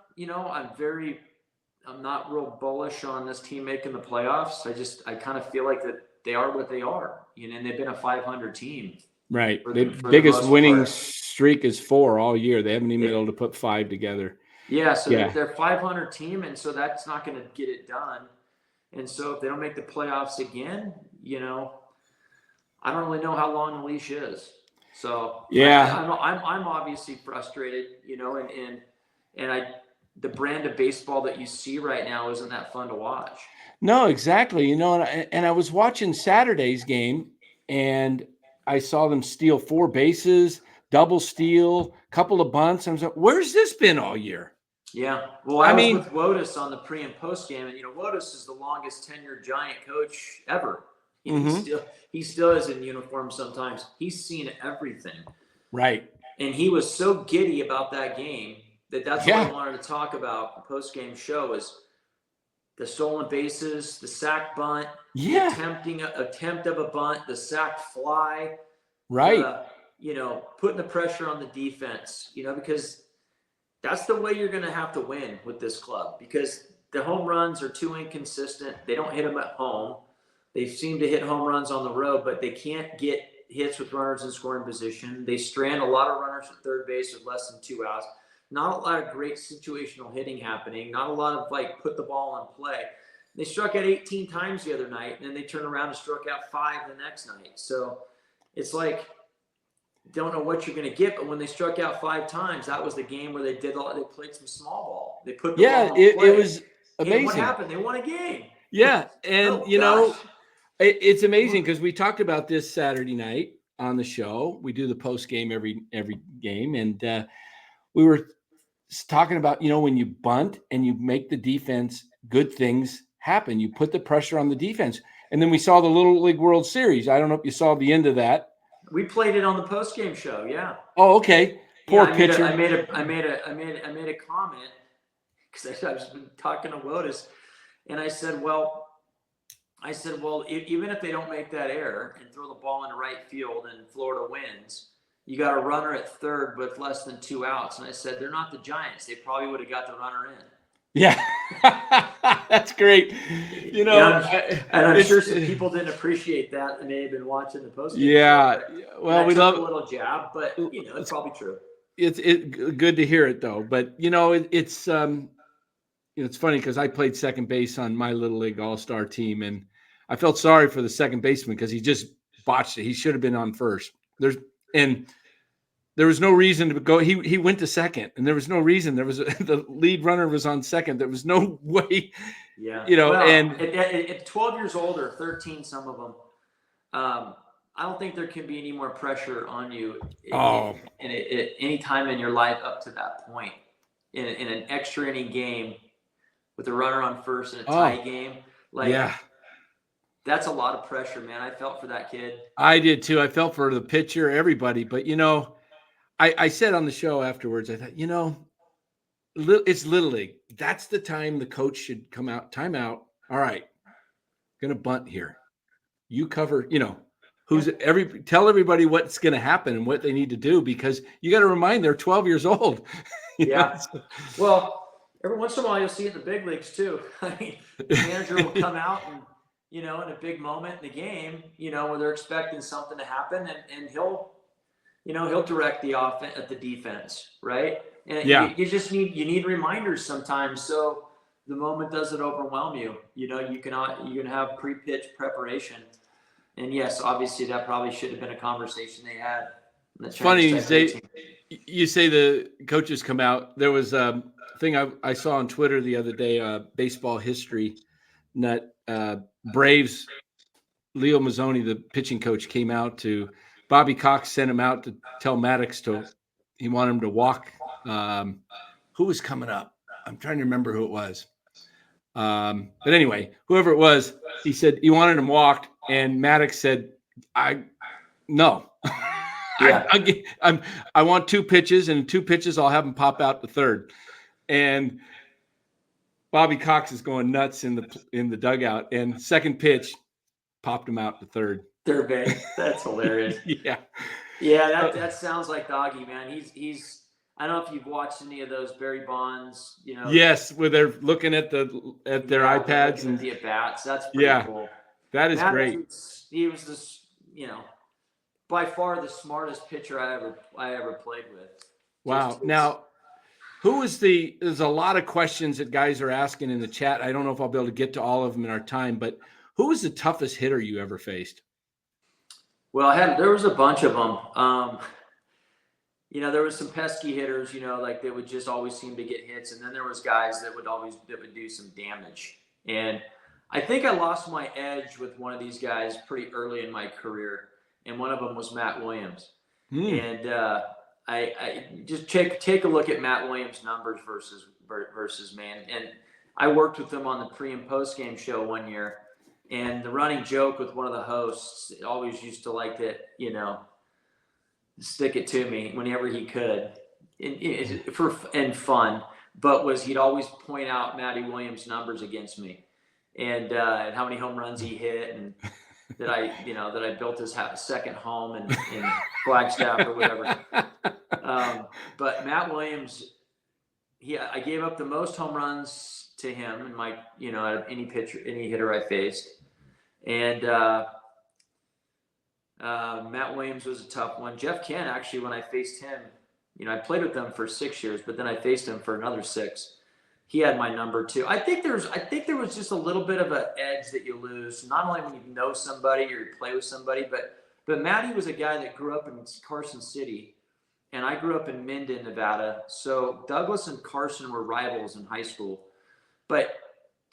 S2: I'm not real bullish on this team making the playoffs. I kind of feel like that they are what they are, and they've been a 500 team.
S1: Right. The biggest winning streak is 4 all year. They haven't even been able to put 5 together.
S2: Yeah. So they're 500 team. And so that's not going to get it done. And so if they don't make the playoffs again, I don't really know how long the leash is. So I'm obviously frustrated, and the brand of baseball that you see right now isn't that fun to watch.
S1: No, exactly. And I was watching Saturday's game, and I saw them steal 4 bases, double steal, couple of bunts. I was like, where's this been all year?
S2: Yeah. Well, I was with Wotus on the pre and post game, and Wotus is the longest tenured Giant coach ever. He still is in uniform sometimes. He's seen everything. Right. And he was so giddy about that game that's what I wanted to talk about. The post-game show is the stolen bases, the sack bunt, the attempt of a bunt, the sack fly. Right. Putting the pressure on the defense, because that's the way you're going to have to win with this club, because the home runs are too inconsistent. They don't hit them at home. They seem to hit home runs on the road, but they can't get hits with runners in scoring position. They strand a lot of runners at third base with less than 2 outs. Not a lot of great situational hitting happening. Not a lot of put the ball in play. They struck out 18 times the other night, and then they turned around and struck out 5 the next night. So it's like don't know what you're going to get. But when they struck out 5 times, that was the game where they played some small ball. They put the ball in play.
S1: It was amazing.
S2: And what happened? They won a game.
S1: Yeah, and
S2: Oh,
S1: you know,
S2: gosh.
S1: it's amazing because we talked about this Saturday night on the show. We do the post game every game, and we were talking about, you know, when you bunt and you make the defense, good things happen. You put the pressure on the defense, and then we saw the Little League World Series. I don't know if you saw the end of that.
S2: We played it on the post game show. Yeah.
S1: Oh, okay. Poor pitcher.
S2: I made a comment because I was talking to Lotus, and I said, well, even if they don't make that error and throw the ball into right field and Florida wins, you got a runner at third with less than 2 outs. And I said, they're not the Giants. They probably would have got the runner in.
S1: Yeah, that's great. You know,
S2: and I'm sure some people didn't appreciate that, and they had been watching the post.
S1: Yeah, well, we love
S2: a little jab, but you know, it's probably true.
S1: It's good to hear it though. But you know, it's you know, it's funny because I played second base on my Little League All-Star team, and I felt sorry for the second baseman because he just botched it. He should have been on first. There was no reason to go. He went to second, and there was no reason. The lead runner was on second. There was no way.
S2: Yeah,
S1: you know.
S2: Well,
S1: and
S2: at 12 years old or 13, some of them, I don't think there can be any more pressure on you. At any time in your life up to that point, in an extra inning game with a runner on first in a tie game, that's a lot of pressure, man. I felt for that kid.
S1: I did too. I felt for the pitcher, everybody. But you know, I said on the show afterwards, I thought, you know, it's Little League. That's the time the coach should come out, time out. All right, gonna bunt here. You cover, you know, tell everybody what's gonna happen and what they need to do, because you got to remind they're 12 years old.
S2: Yeah. Well, every once in a while you'll see it in the big leagues too. I mean, the manager will come out and, you know, in a big moment in the game, you know, where they're expecting something to happen, and he'll direct the offense at the defense, right? And you just need reminders sometimes, so the moment doesn't overwhelm you. You know, you can have pre-pitch preparation, and yes, obviously that probably should have been a conversation they had.
S1: It's funny you say the coaches come out. There was a thing I saw on Twitter the other day, baseball history nut. Braves, Leo Mazzoni, the pitching coach, came out to Bobby Cox, sent him out to tell Maddox he wanted him to walk. Who was coming up? I'm trying to remember who it was. But anyway, whoever it was, he said he wanted him walked, and Maddox said, no.
S2: Yeah.
S1: I want 2 pitches, and 2 pitches I'll have him pop out the third. And Bobby Cox is going nuts in the dugout, and second pitch popped him out the third.
S2: Third base. That's hilarious.
S1: Yeah.
S2: Yeah, that sounds like Doggy, man. He's I don't know if you've watched any of those Barry Bonds, you know.
S1: Yes, where they're looking at their iPads and
S2: the at bats. That's pretty cool.
S1: That is great.
S2: He was this, you know, by far the smartest pitcher I ever played with.
S1: Wow. Now, there's a lot of questions that guys are asking in the chat. I don't know if I'll be able to get to all of them in our time, but who was the toughest hitter you ever faced?
S2: Well, there was a bunch of them. You know, there was some pesky hitters, you know, like they would just always seem to get hits. And then there was guys that would do some damage. And I think I lost my edge with one of these guys pretty early in my career. And one of them was Matt Williams. And I just take a look at Matt Williams' numbers versus man. And I worked with him on the pre and post game show one year. And the running joke with one of the hosts always used to like to, you know, stick it to me whenever he could, and fun. But he'd always point out Matty Williams' numbers against me, and how many home runs he hit, and that I built his second home in Flagstaff or whatever. But Matt Williams, I gave up the most home runs to him in my, you know, out of any hitter I faced. And Matt Williams was a tough one. Jeff Kent, actually, when I faced him, you know, I played with them for 6 years, but then I faced him for another 6. He had my number too. I think there was just a little bit of an edge that you lose, not only when you know somebody or you play with somebody, but But Matty was a guy that grew up in Carson City, and I grew up in Minden, Nevada. So Douglas and Carson were rivals in high school. But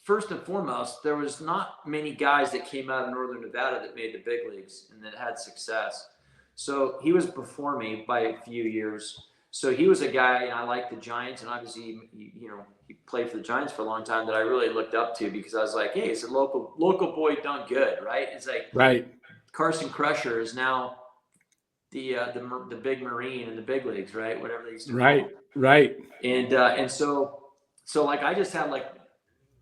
S2: first and foremost, there was not many guys that came out of Northern Nevada that made the big leagues and that had success. So he was before me by a few years. So he was a guy, and I liked the Giants, and obviously, he played for the Giants for a long time that I really looked up to because I was like, hey, it's a local boy done good, right? It's like
S1: Right.
S2: Carson Crusher is now the big Marine in the big leagues, right? Whatever they used to call him.
S1: Right.
S2: And so like I just had like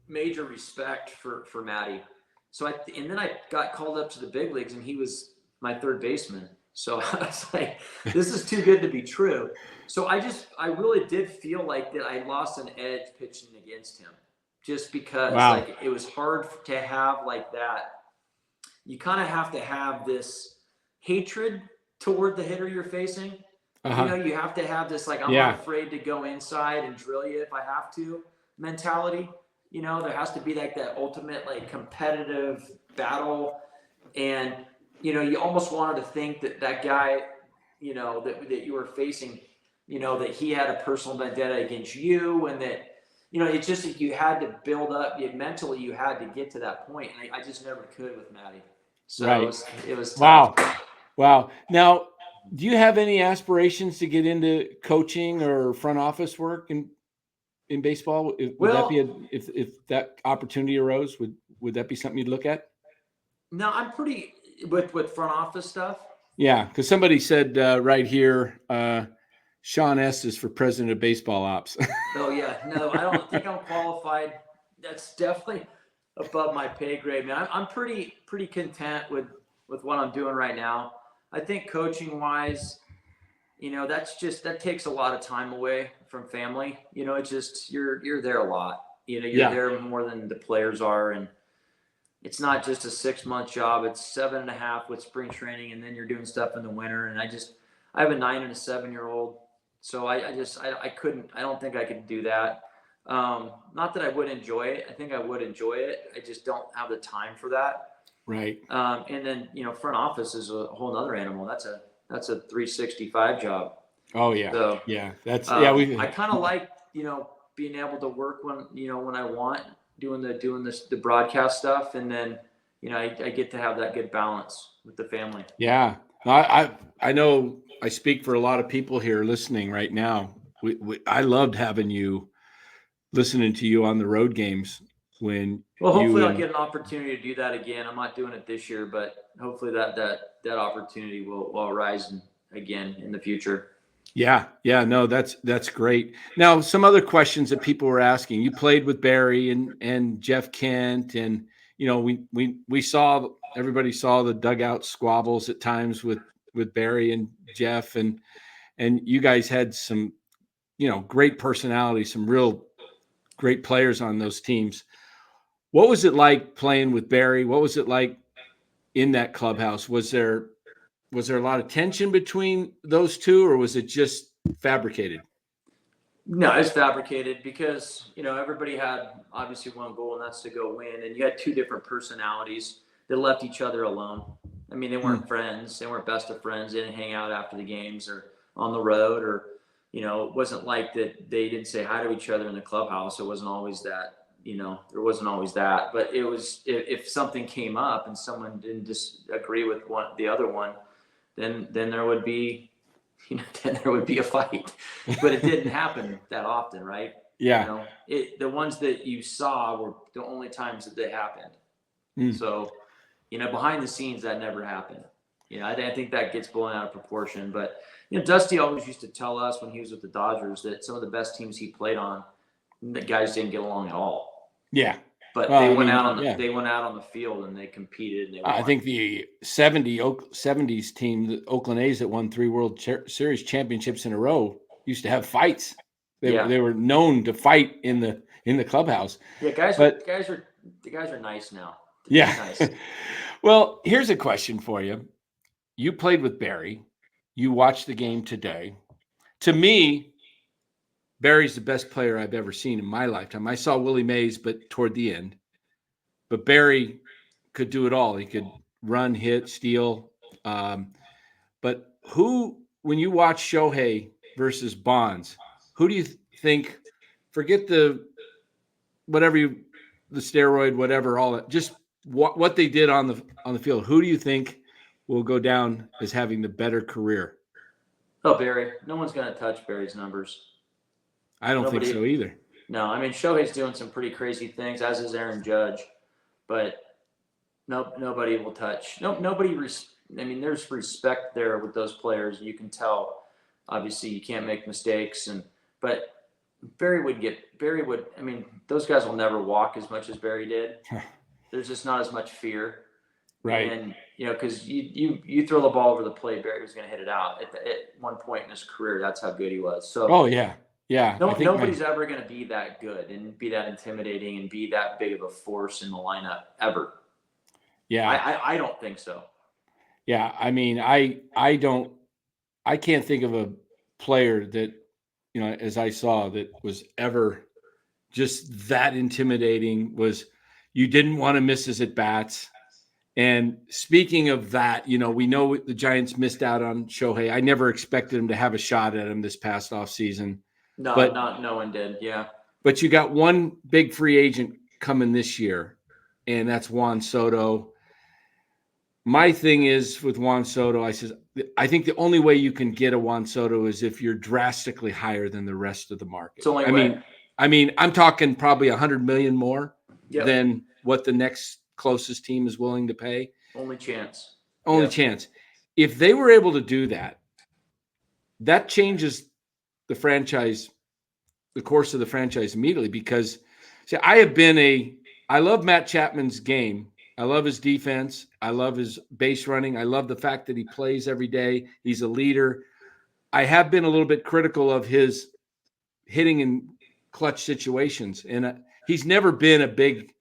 S2: major respect for Matty. So and then I got called up to the big leagues, and he was my third baseman. So I was like, this is too good to be true. So I really did feel like that I lost an edge pitching against him, just because like it was hard to have like that. You kind of have to have this hatred toward the hitter you're facing. You have to have this like, I'm not afraid to go inside and drill you if I have to mentality. There has to be like that ultimate like competitive battle, and you almost wanted to think that guy, that you were facing, that he had a personal vendetta against you, and that it's just that you had to build up mentally. You had to get to that point, and I just never could with Matty. So it was tough.
S1: Wow. Now, do you have any aspirations to get into coaching or front office work in baseball? Would that be if that opportunity arose, would that be something you'd look at?
S2: No, I'm pretty with front office stuff.
S1: Yeah, because somebody said right here, Shawn Estes for president of baseball ops.
S2: Oh yeah, no, I don't think I'm qualified. That's definitely above my pay grade, man. I'm pretty content with what I'm doing right now. I think coaching wise, that takes a lot of time away from family. It's just you're there a lot. You're there more than the players are, and it's not just a 6-month job. It's 7.5 with spring training, and then you're doing stuff in the winter. And I have a 9 and a 7-year-old, so I couldn't. I don't think I could do that. Not that I would enjoy it. I think I would enjoy it. I just don't have the time for that.
S1: Right.
S2: And then front office is a whole other animal. That's a 365 job.
S1: Oh yeah.
S2: So
S1: that's
S2: I kind of like being able to work when I want, doing the broadcast stuff, and then I get to have that good balance with the family.
S1: Yeah. I know I speak for a lot of people here listening right now. I loved having you, listening to you on the road games when.
S2: Well, hopefully I'll get an opportunity to do that again. I'm not doing it this year, but hopefully that opportunity will arise again in the future.
S1: Yeah. No, that's great. Now, some other questions that people were asking. You played with Barry and Jeff Kent, and we saw, everybody saw the dugout squabbles at times with Barry and Jeff, and you guys had some great personality, some real great players on those teams. What was it like playing with Barry? What was it like in that clubhouse? Was there a lot of tension between those two, or was it just fabricated?
S2: No, it's fabricated because, everybody had obviously one goal, and that's to go win. And you had two different personalities that left each other alone. I mean, they weren't friends. They weren't best of friends. They didn't hang out after the games or on the road, or, it wasn't like that they didn't say hi to each other in the clubhouse. It wasn't always that. There wasn't always that, but it was, if something came up and someone didn't disagree with the other one, then there would be, then there would be a fight. But it didn't happen that often, right?
S1: Yeah.
S2: The ones that you saw were the only times that they happened. So, behind the scenes, that never happened. I think that gets blown out of proportion. But Dusty always used to tell us when he was with the Dodgers that some of the best teams he played on, the guys didn't get along at all.
S1: Yeah.
S2: But they went out on the field and they competed. And they won.
S1: I think the 70s team, the Oakland A's, that won 3 World Series championships in a row, used to have fights. They were known to fight in the clubhouse.
S2: Yeah, the guys are nice now.
S1: Yeah.
S2: Nice.
S1: Well, here's a question for you. You played with Barry. You watched the game today. To me, Barry's the best player I've ever seen in my lifetime. I saw Willie Mays, but toward the end. But Barry could do it all. He could run, hit, steal. But when you watch Shohei versus Bonds, who do you think? Forget the steroid, whatever, all that. Just what they did on the field. Who do you think will go down as having the better career?
S2: Oh, Barry. No one's going to touch Barry's numbers.
S1: I don't think so either.
S2: No, I mean, Shohei's doing some pretty crazy things, as is Aaron Judge, but nobody will touch. Nobody. I mean, there's respect there with those players. You can tell. Obviously, you can't make mistakes, but Barry would. I mean, those guys will never walk as much as Barry did. There's just not as much fear,
S1: right?
S2: And because you throw the ball over the plate, Barry was going to hit it out at one point in his career. That's how good he was. So,
S1: oh yeah.
S2: Nobody's ever going to be that good and be that intimidating and be that big of a force in the lineup ever.
S1: Yeah,
S2: I don't think so.
S1: Yeah, I mean, I can't think of a player that, as I saw, that was ever just that intimidating. You didn't want to miss his at bats. And speaking of that, we know the Giants missed out on Shohei. I never expected him to have a shot at him this past offseason.
S2: No, no one did. Yeah.
S1: But you got one big free agent coming this year, and that's Juan Soto. My thing is with Juan Soto, I think the only way you can get a Juan Soto is if you're drastically higher than the rest of the market.
S2: It's the only way.
S1: I mean, I'm talking probably $100 million more
S2: Yep.
S1: than what the next closest team is willing to pay.
S2: Only chance.
S1: If they were able to do that, that changes the course of the franchise immediately. Because I love Matt Chapman's game. I love his defense. I love his base running. I love the fact that he plays every day. He's a leader. I have been a little bit critical of his hitting in clutch situations. And he's never been a big,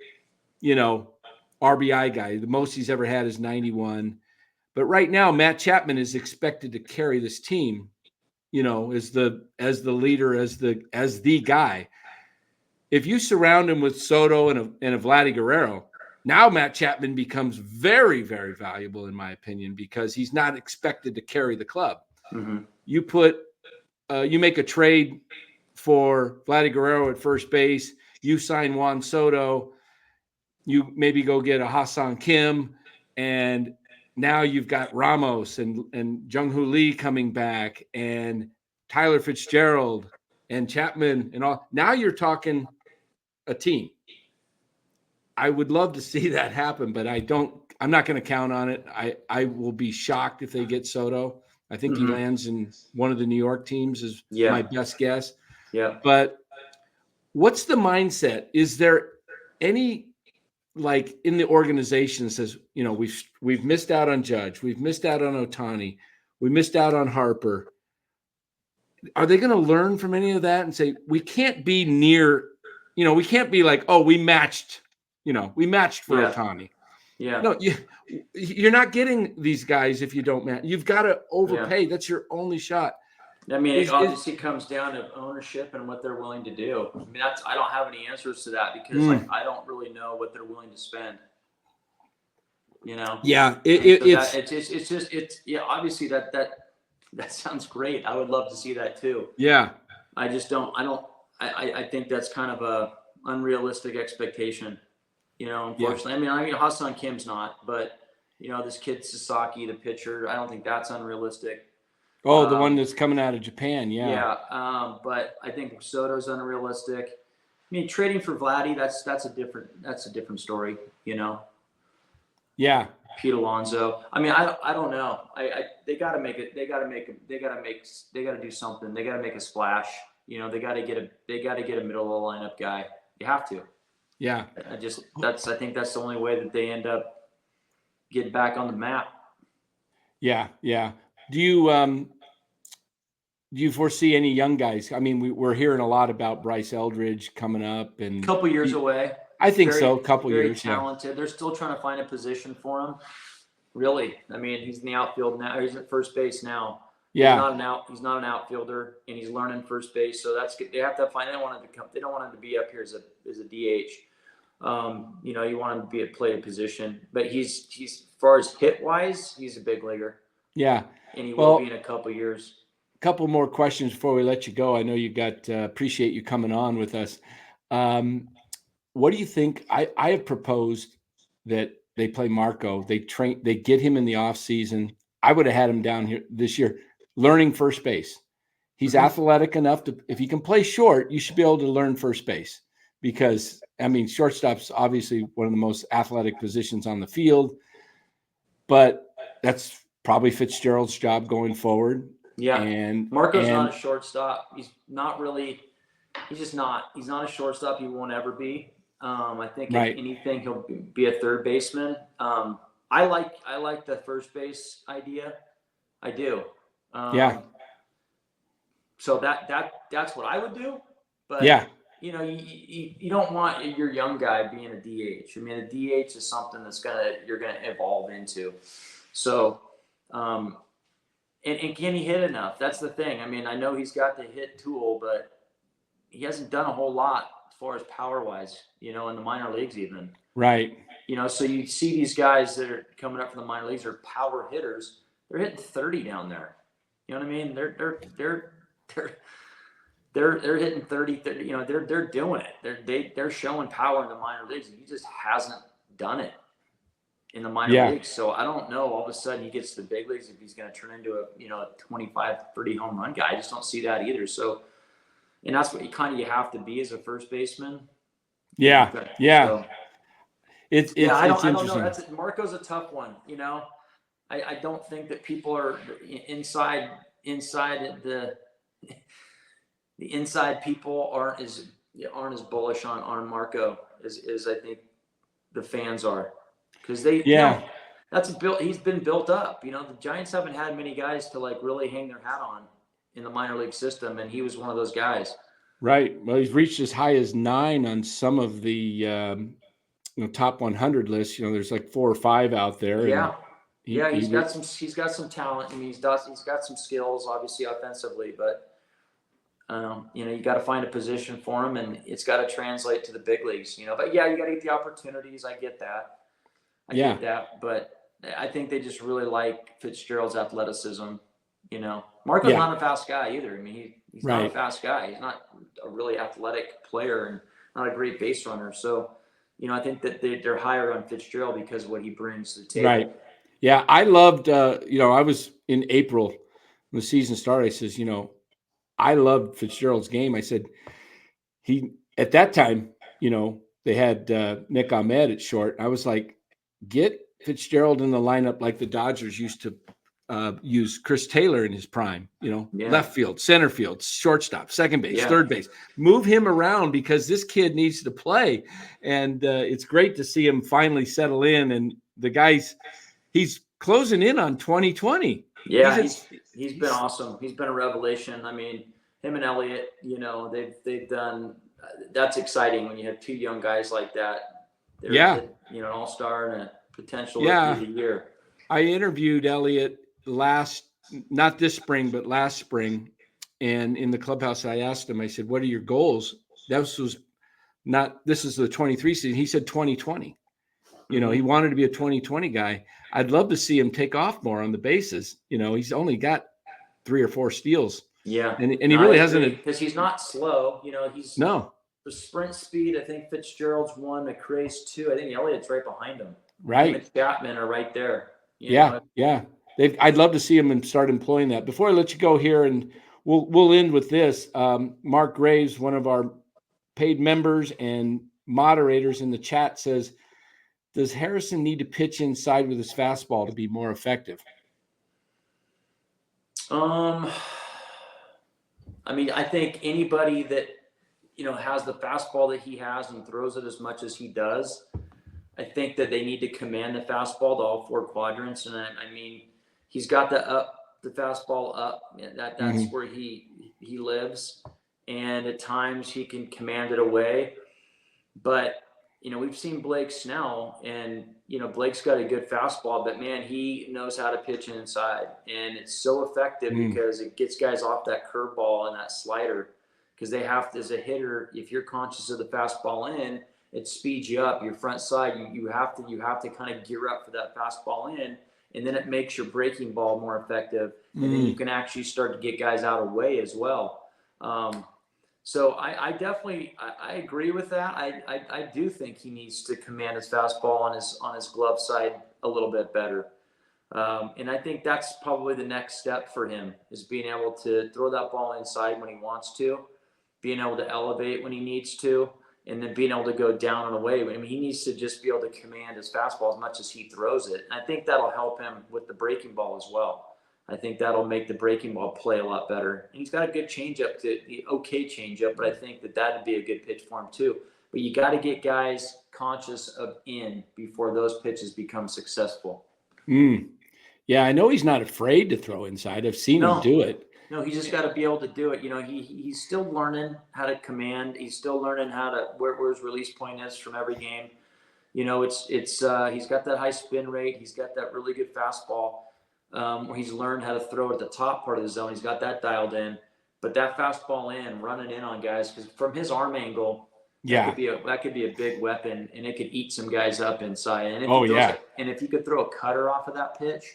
S1: RBI guy. The most he's ever had is 91. But right now, Matt Chapman is expected to carry this team, as the leader, as the guy. If you surround him with Soto and a Vladdy Guerrero, now Matt Chapman becomes very, very valuable, in my opinion, because he's not expected to carry the club.
S2: Mm-hmm.
S1: You make a trade for Vladdy Guerrero at first base. You sign Juan Soto. You maybe go get a Ha-Seong Kim, and now you've got Ramos and Jung-Hoo Lee coming back, and Tyler Fitzgerald and Chapman and all. Now you're talking a team. I would love to see that happen, but I'm not going to count on it. I will be shocked if they get Soto. I think he lands in one of the New York teams is my best guess.
S2: Yeah.
S1: But what's the mindset? Is there any, like, in the organization that says, we've missed out on Judge, we've missed out on Ohtani, we missed out on Harper. Are they going to learn from any of that and say, we can't be near, we can't be like, oh, we matched for Ohtani.
S2: Yeah.
S1: No, you're not getting these guys if you don't match. You've got to overpay. Yeah. That's your only shot.
S2: I mean, it obviously comes down to ownership and what they're willing to do. I mean, I don't have any answers to that because I don't really know what they're willing to spend.
S1: Yeah,
S2: it's obviously that sounds great. I would love to see that too.
S1: Yeah.
S2: I just don't. I think that's kind of a unrealistic expectation. Unfortunately. Yeah. I mean, Ha-Seong Kim's not, but this kid Sasaki, the pitcher, I don't think that's unrealistic.
S1: Oh, the one that's coming out of Japan, yeah.
S2: Yeah, but I think Soto's unrealistic. I mean, trading for Vladdy, that's a different story, Yeah. Pete Alonso. I mean, I don't know. They got to make it. They got to do something. They got to make a splash. They got to get a middle of the lineup guy. You have to.
S1: Yeah.
S2: I think that's the only way that they end up getting back on the map.
S1: Yeah. Yeah. Do you foresee any young guys? I mean, we're hearing a lot about Bryce Eldridge coming up, and
S2: a couple years away.
S1: I think so. A couple
S2: very
S1: years.
S2: Talented. Yeah. They're still trying to find a position for him. Really, I mean, he's in the outfield now. He's at first base now.
S1: Yeah.
S2: He's not an outfielder, and he's learning first base. So that's good. They have to find. They don't want him to be up here as a DH. You know, you want him to be play a position, but he's as far as hit wise, he's a big leaguer,
S1: Yeah.
S2: and he will be
S1: Well,
S2: in a couple years.
S1: a couple more questions before we let you go. I know you got appreciate you coming on with us. Um, what do you think? I have proposed that they play Marco. They get him in the off season. I would have had him down here this year, learning first base. He's athletic enough to, if he can play short, you should be able to learn first base because, I mean, shortstop's obviously one of the most athletic positions on the field, but that's probably Fitzgerald's job going forward.
S2: Yeah,
S1: And,
S2: Marco's not
S1: and
S2: a shortstop. He's not really. He's just not. He's not a shortstop. He won't ever be. I think if
S1: right.
S2: anything, he'll be a third baseman. I like the first base idea. I do.
S1: Yeah.
S2: So that's what I would do. But
S1: Yeah.
S2: you know, you don't want your young guy being a DH. I mean, a DH is something you're gonna evolve into. So, and can he hit enough? That's the thing. I mean, I know he's got the hit tool, but he hasn't done a whole lot as far as power wise. You know, in the minor leagues even.
S1: Right.
S2: You know, so you see these guys that are coming up from the minor leagues are power hitters. They're hitting 30 down there. You know what I mean? They're hitting 30, you know, they're doing it. They're showing power in the minor leagues. He just hasn't done it in the minor
S1: Yeah.
S2: leagues. So I don't know, all of a sudden he gets to the big leagues if he's going to turn into a 25, 30 home run guy. I just don't see that either. So, and that's what you have to be as a first baseman.
S1: Yeah. Yeah.
S2: So,
S1: It's
S2: I don't
S1: interesting.
S2: know. Marco's a tough one. You know, I don't think that people are inside the inside people aren't as bullish on Marco as I think the fans are, because he's been built up. You know, the Giants haven't had many guys to like really hang their hat on in the minor league system, and he was one of those guys.
S1: Right. Well, he's reached as high as 9 on some of the top 100 lists. You know, there's like 4 or 5 out there, and
S2: He's got some talent. I mean, he's got some skills, obviously offensively, but you got to find a position for him, and it's got to translate to the big leagues. You know, but yeah, you got to get the opportunities. I get that. Get that, but I think they just really like Fitzgerald's athleticism. You know, Marco's not a fast guy either. I mean, he's not a fast guy. He's not a really athletic player and not a great base runner. So, you know, I think that they're higher on Fitzgerald because of what he brings to the table.
S1: Right. Yeah, I loved. I was in April when the season started. I says, I loved Fitzgerald's game. I said he at that time, they had Nick Ahmed at short. I was like, get Fitzgerald in the lineup like the Dodgers used to use Chris Taylor in his prime, left field, center field, shortstop, second base, third base, move him around because this kid needs to play. And it's great to see him finally settle in. And the he's closing in on 2020.
S2: Yeah, he's been awesome. He's been a revelation. I mean, him and Elliott, they've done. That's exciting when you have 2 young guys like that. They're an all-star and a potential rookie of the year.
S1: I interviewed Elliott not this spring, but last spring. And in the clubhouse, I asked him, I said, what are your goals? This is the 23 season. He said 2020. He wanted to be a 2020 guy. I'd love to see him take off more on the bases. He's only got 3 or 4 steals.
S2: Yeah.
S1: And he really hasn't.
S2: Because he's not slow. He's
S1: no.
S2: The sprint speed, I think Fitzgerald's 1, McRae's 2. I think Elliott's right behind him.
S1: Right.
S2: Him and Chapman are right there.
S1: Yeah. I'd love to see him and start employing that. Before I let you go here, and we'll end with this. Mark Graves, one of our paid members and moderators in the chat, says, does Harrison need to pitch inside with his fastball to be more effective?
S2: I mean, I think anybody that, has the fastball that he has and throws it as much as he does, I think that they need to command the fastball to all 4 quadrants. And I mean, he's got the fastball up. That's where he lives. And at times he can command it away. But, we've seen Blake Snell, and, Blake's got a good fastball, but man, he knows how to pitch inside. And it's so effective because it gets guys off that curveball and that slider. Because they have to, as a hitter, if you're conscious of the fastball in, it speeds you up. Your front side, you have to kind of gear up for that fastball in, and then it makes your breaking ball more effective, and then you can actually start to get guys out of the way as well. So I definitely I agree with that. I do think he needs to command his fastball on his glove side a little bit better. And I think that's probably the next step for him, is being able to throw that ball inside when he wants to, being able to elevate when he needs to, and then being able to go down and away. I mean, he needs to just be able to command his fastball as much as he throws it. And I think that'll help him with the breaking ball as well. I think that'll make the breaking ball play a lot better. And he's got a good changeup, the okay changeup, but I think that'd be a good pitch for him too. But you got to get guys conscious of in before those pitches become successful.
S1: Yeah, I know he's not afraid to throw inside. I've seen him do it.
S2: No, he just got to be able to do it. You know, he's still learning how to command. He's still learning how to where his release point is from every game. You know, it's he's got that high spin rate. He's got that really good fastball. Where he's learned how to throw at the top part of the zone. He's got that dialed in. But that fastball in, running in on guys, because from his arm angle, that could be a big weapon, and it could eat some guys up inside. And if you could throw a cutter off of that pitch,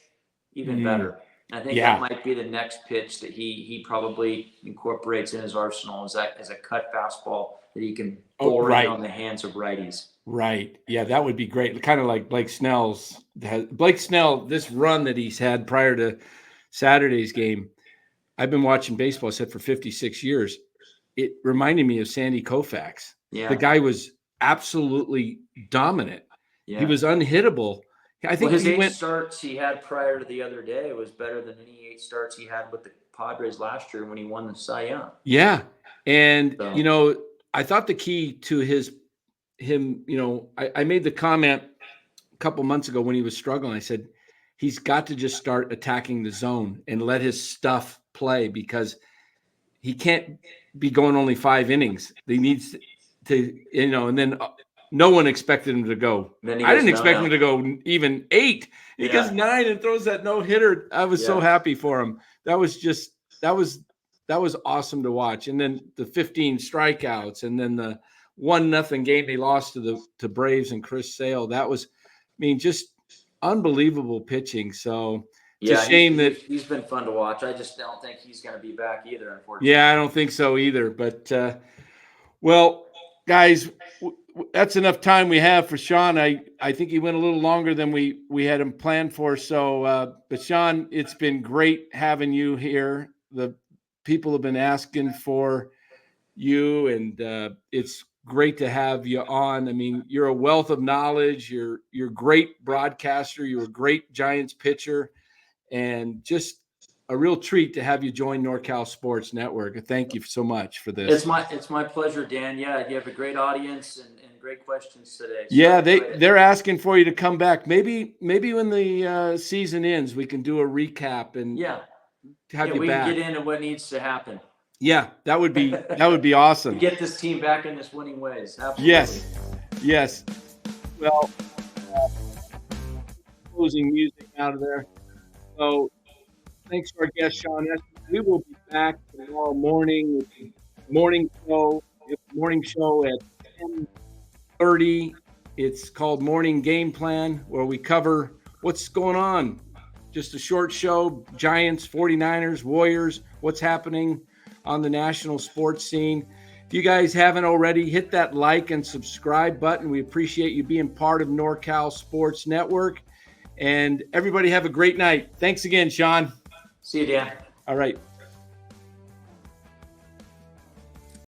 S2: even better. I think that might be the next pitch that he probably incorporates in his arsenal, as a cut fastball that he can bore in on the hands of righties.
S1: Right. Yeah, that would be great. Kind of like Blake Snell's. Blake Snell, this run that he's had prior to Saturday's game, I've been watching baseball, I said, for 56 years. It reminded me of Sandy Koufax.
S2: Yeah.
S1: The guy was absolutely dominant.
S2: Yeah.
S1: He was unhittable. I think
S2: his 8 starts he had prior to the other day was better than any 8 starts he had with the Padres last year when he won the Cy Young.
S1: Yeah. And, you know, I thought the key to him, you know, I made the comment a couple months ago when he was struggling. I said, he's got to just start attacking the zone and let his stuff play, because he can't be going only 5 innings. He needs to, you know, and then no one expected him to go. I didn't expect him to go even 8. He goes 9 and throws that no-hitter. I was so happy for him. That was awesome to watch. And then the 15 strikeouts, and then the 1-0 game they lost to Braves and Chris Sale. That was, I mean, just unbelievable pitching. So it's a shame that
S2: he's been fun to watch. I just don't think he's going to be back either, unfortunately.
S1: Yeah, I don't think so either. But well, guys, that's enough time we have for Shawn. I think he went a little longer than we had him planned for. So, but Shawn, it's been great having you here. The people have been asking for you, and it's great to have you on. I mean, you're a wealth of knowledge. You're a great broadcaster. You're a great Giants pitcher, and just a real treat to have you join NorCal Sports Network. Thank you so much for this.
S2: It's my pleasure, Dan. Yeah, you have a great audience and great questions today. So
S1: yeah, they're asking for you to come back. Maybe when the season ends, we can do a recap and have you
S2: we
S1: back.
S2: can get into what needs to happen.
S1: Yeah, that would be awesome.
S2: To get this team back in this winning ways. Absolutely.
S1: Yes. Well, closing music out of there. So thanks to our guest, Shawn Estes. We will be back tomorrow morning with the morning show. Morning show at 10:30. It's called Morning Game Plan, where we cover what's going on. Just a short show, Giants, 49ers, Warriors, what's happening on the national sports scene. If you guys haven't already, hit that like and subscribe button. We appreciate you being part of NorCal Sports Network. And everybody have a great night. Thanks again, Shawn.
S2: See you, Dan.
S1: All right.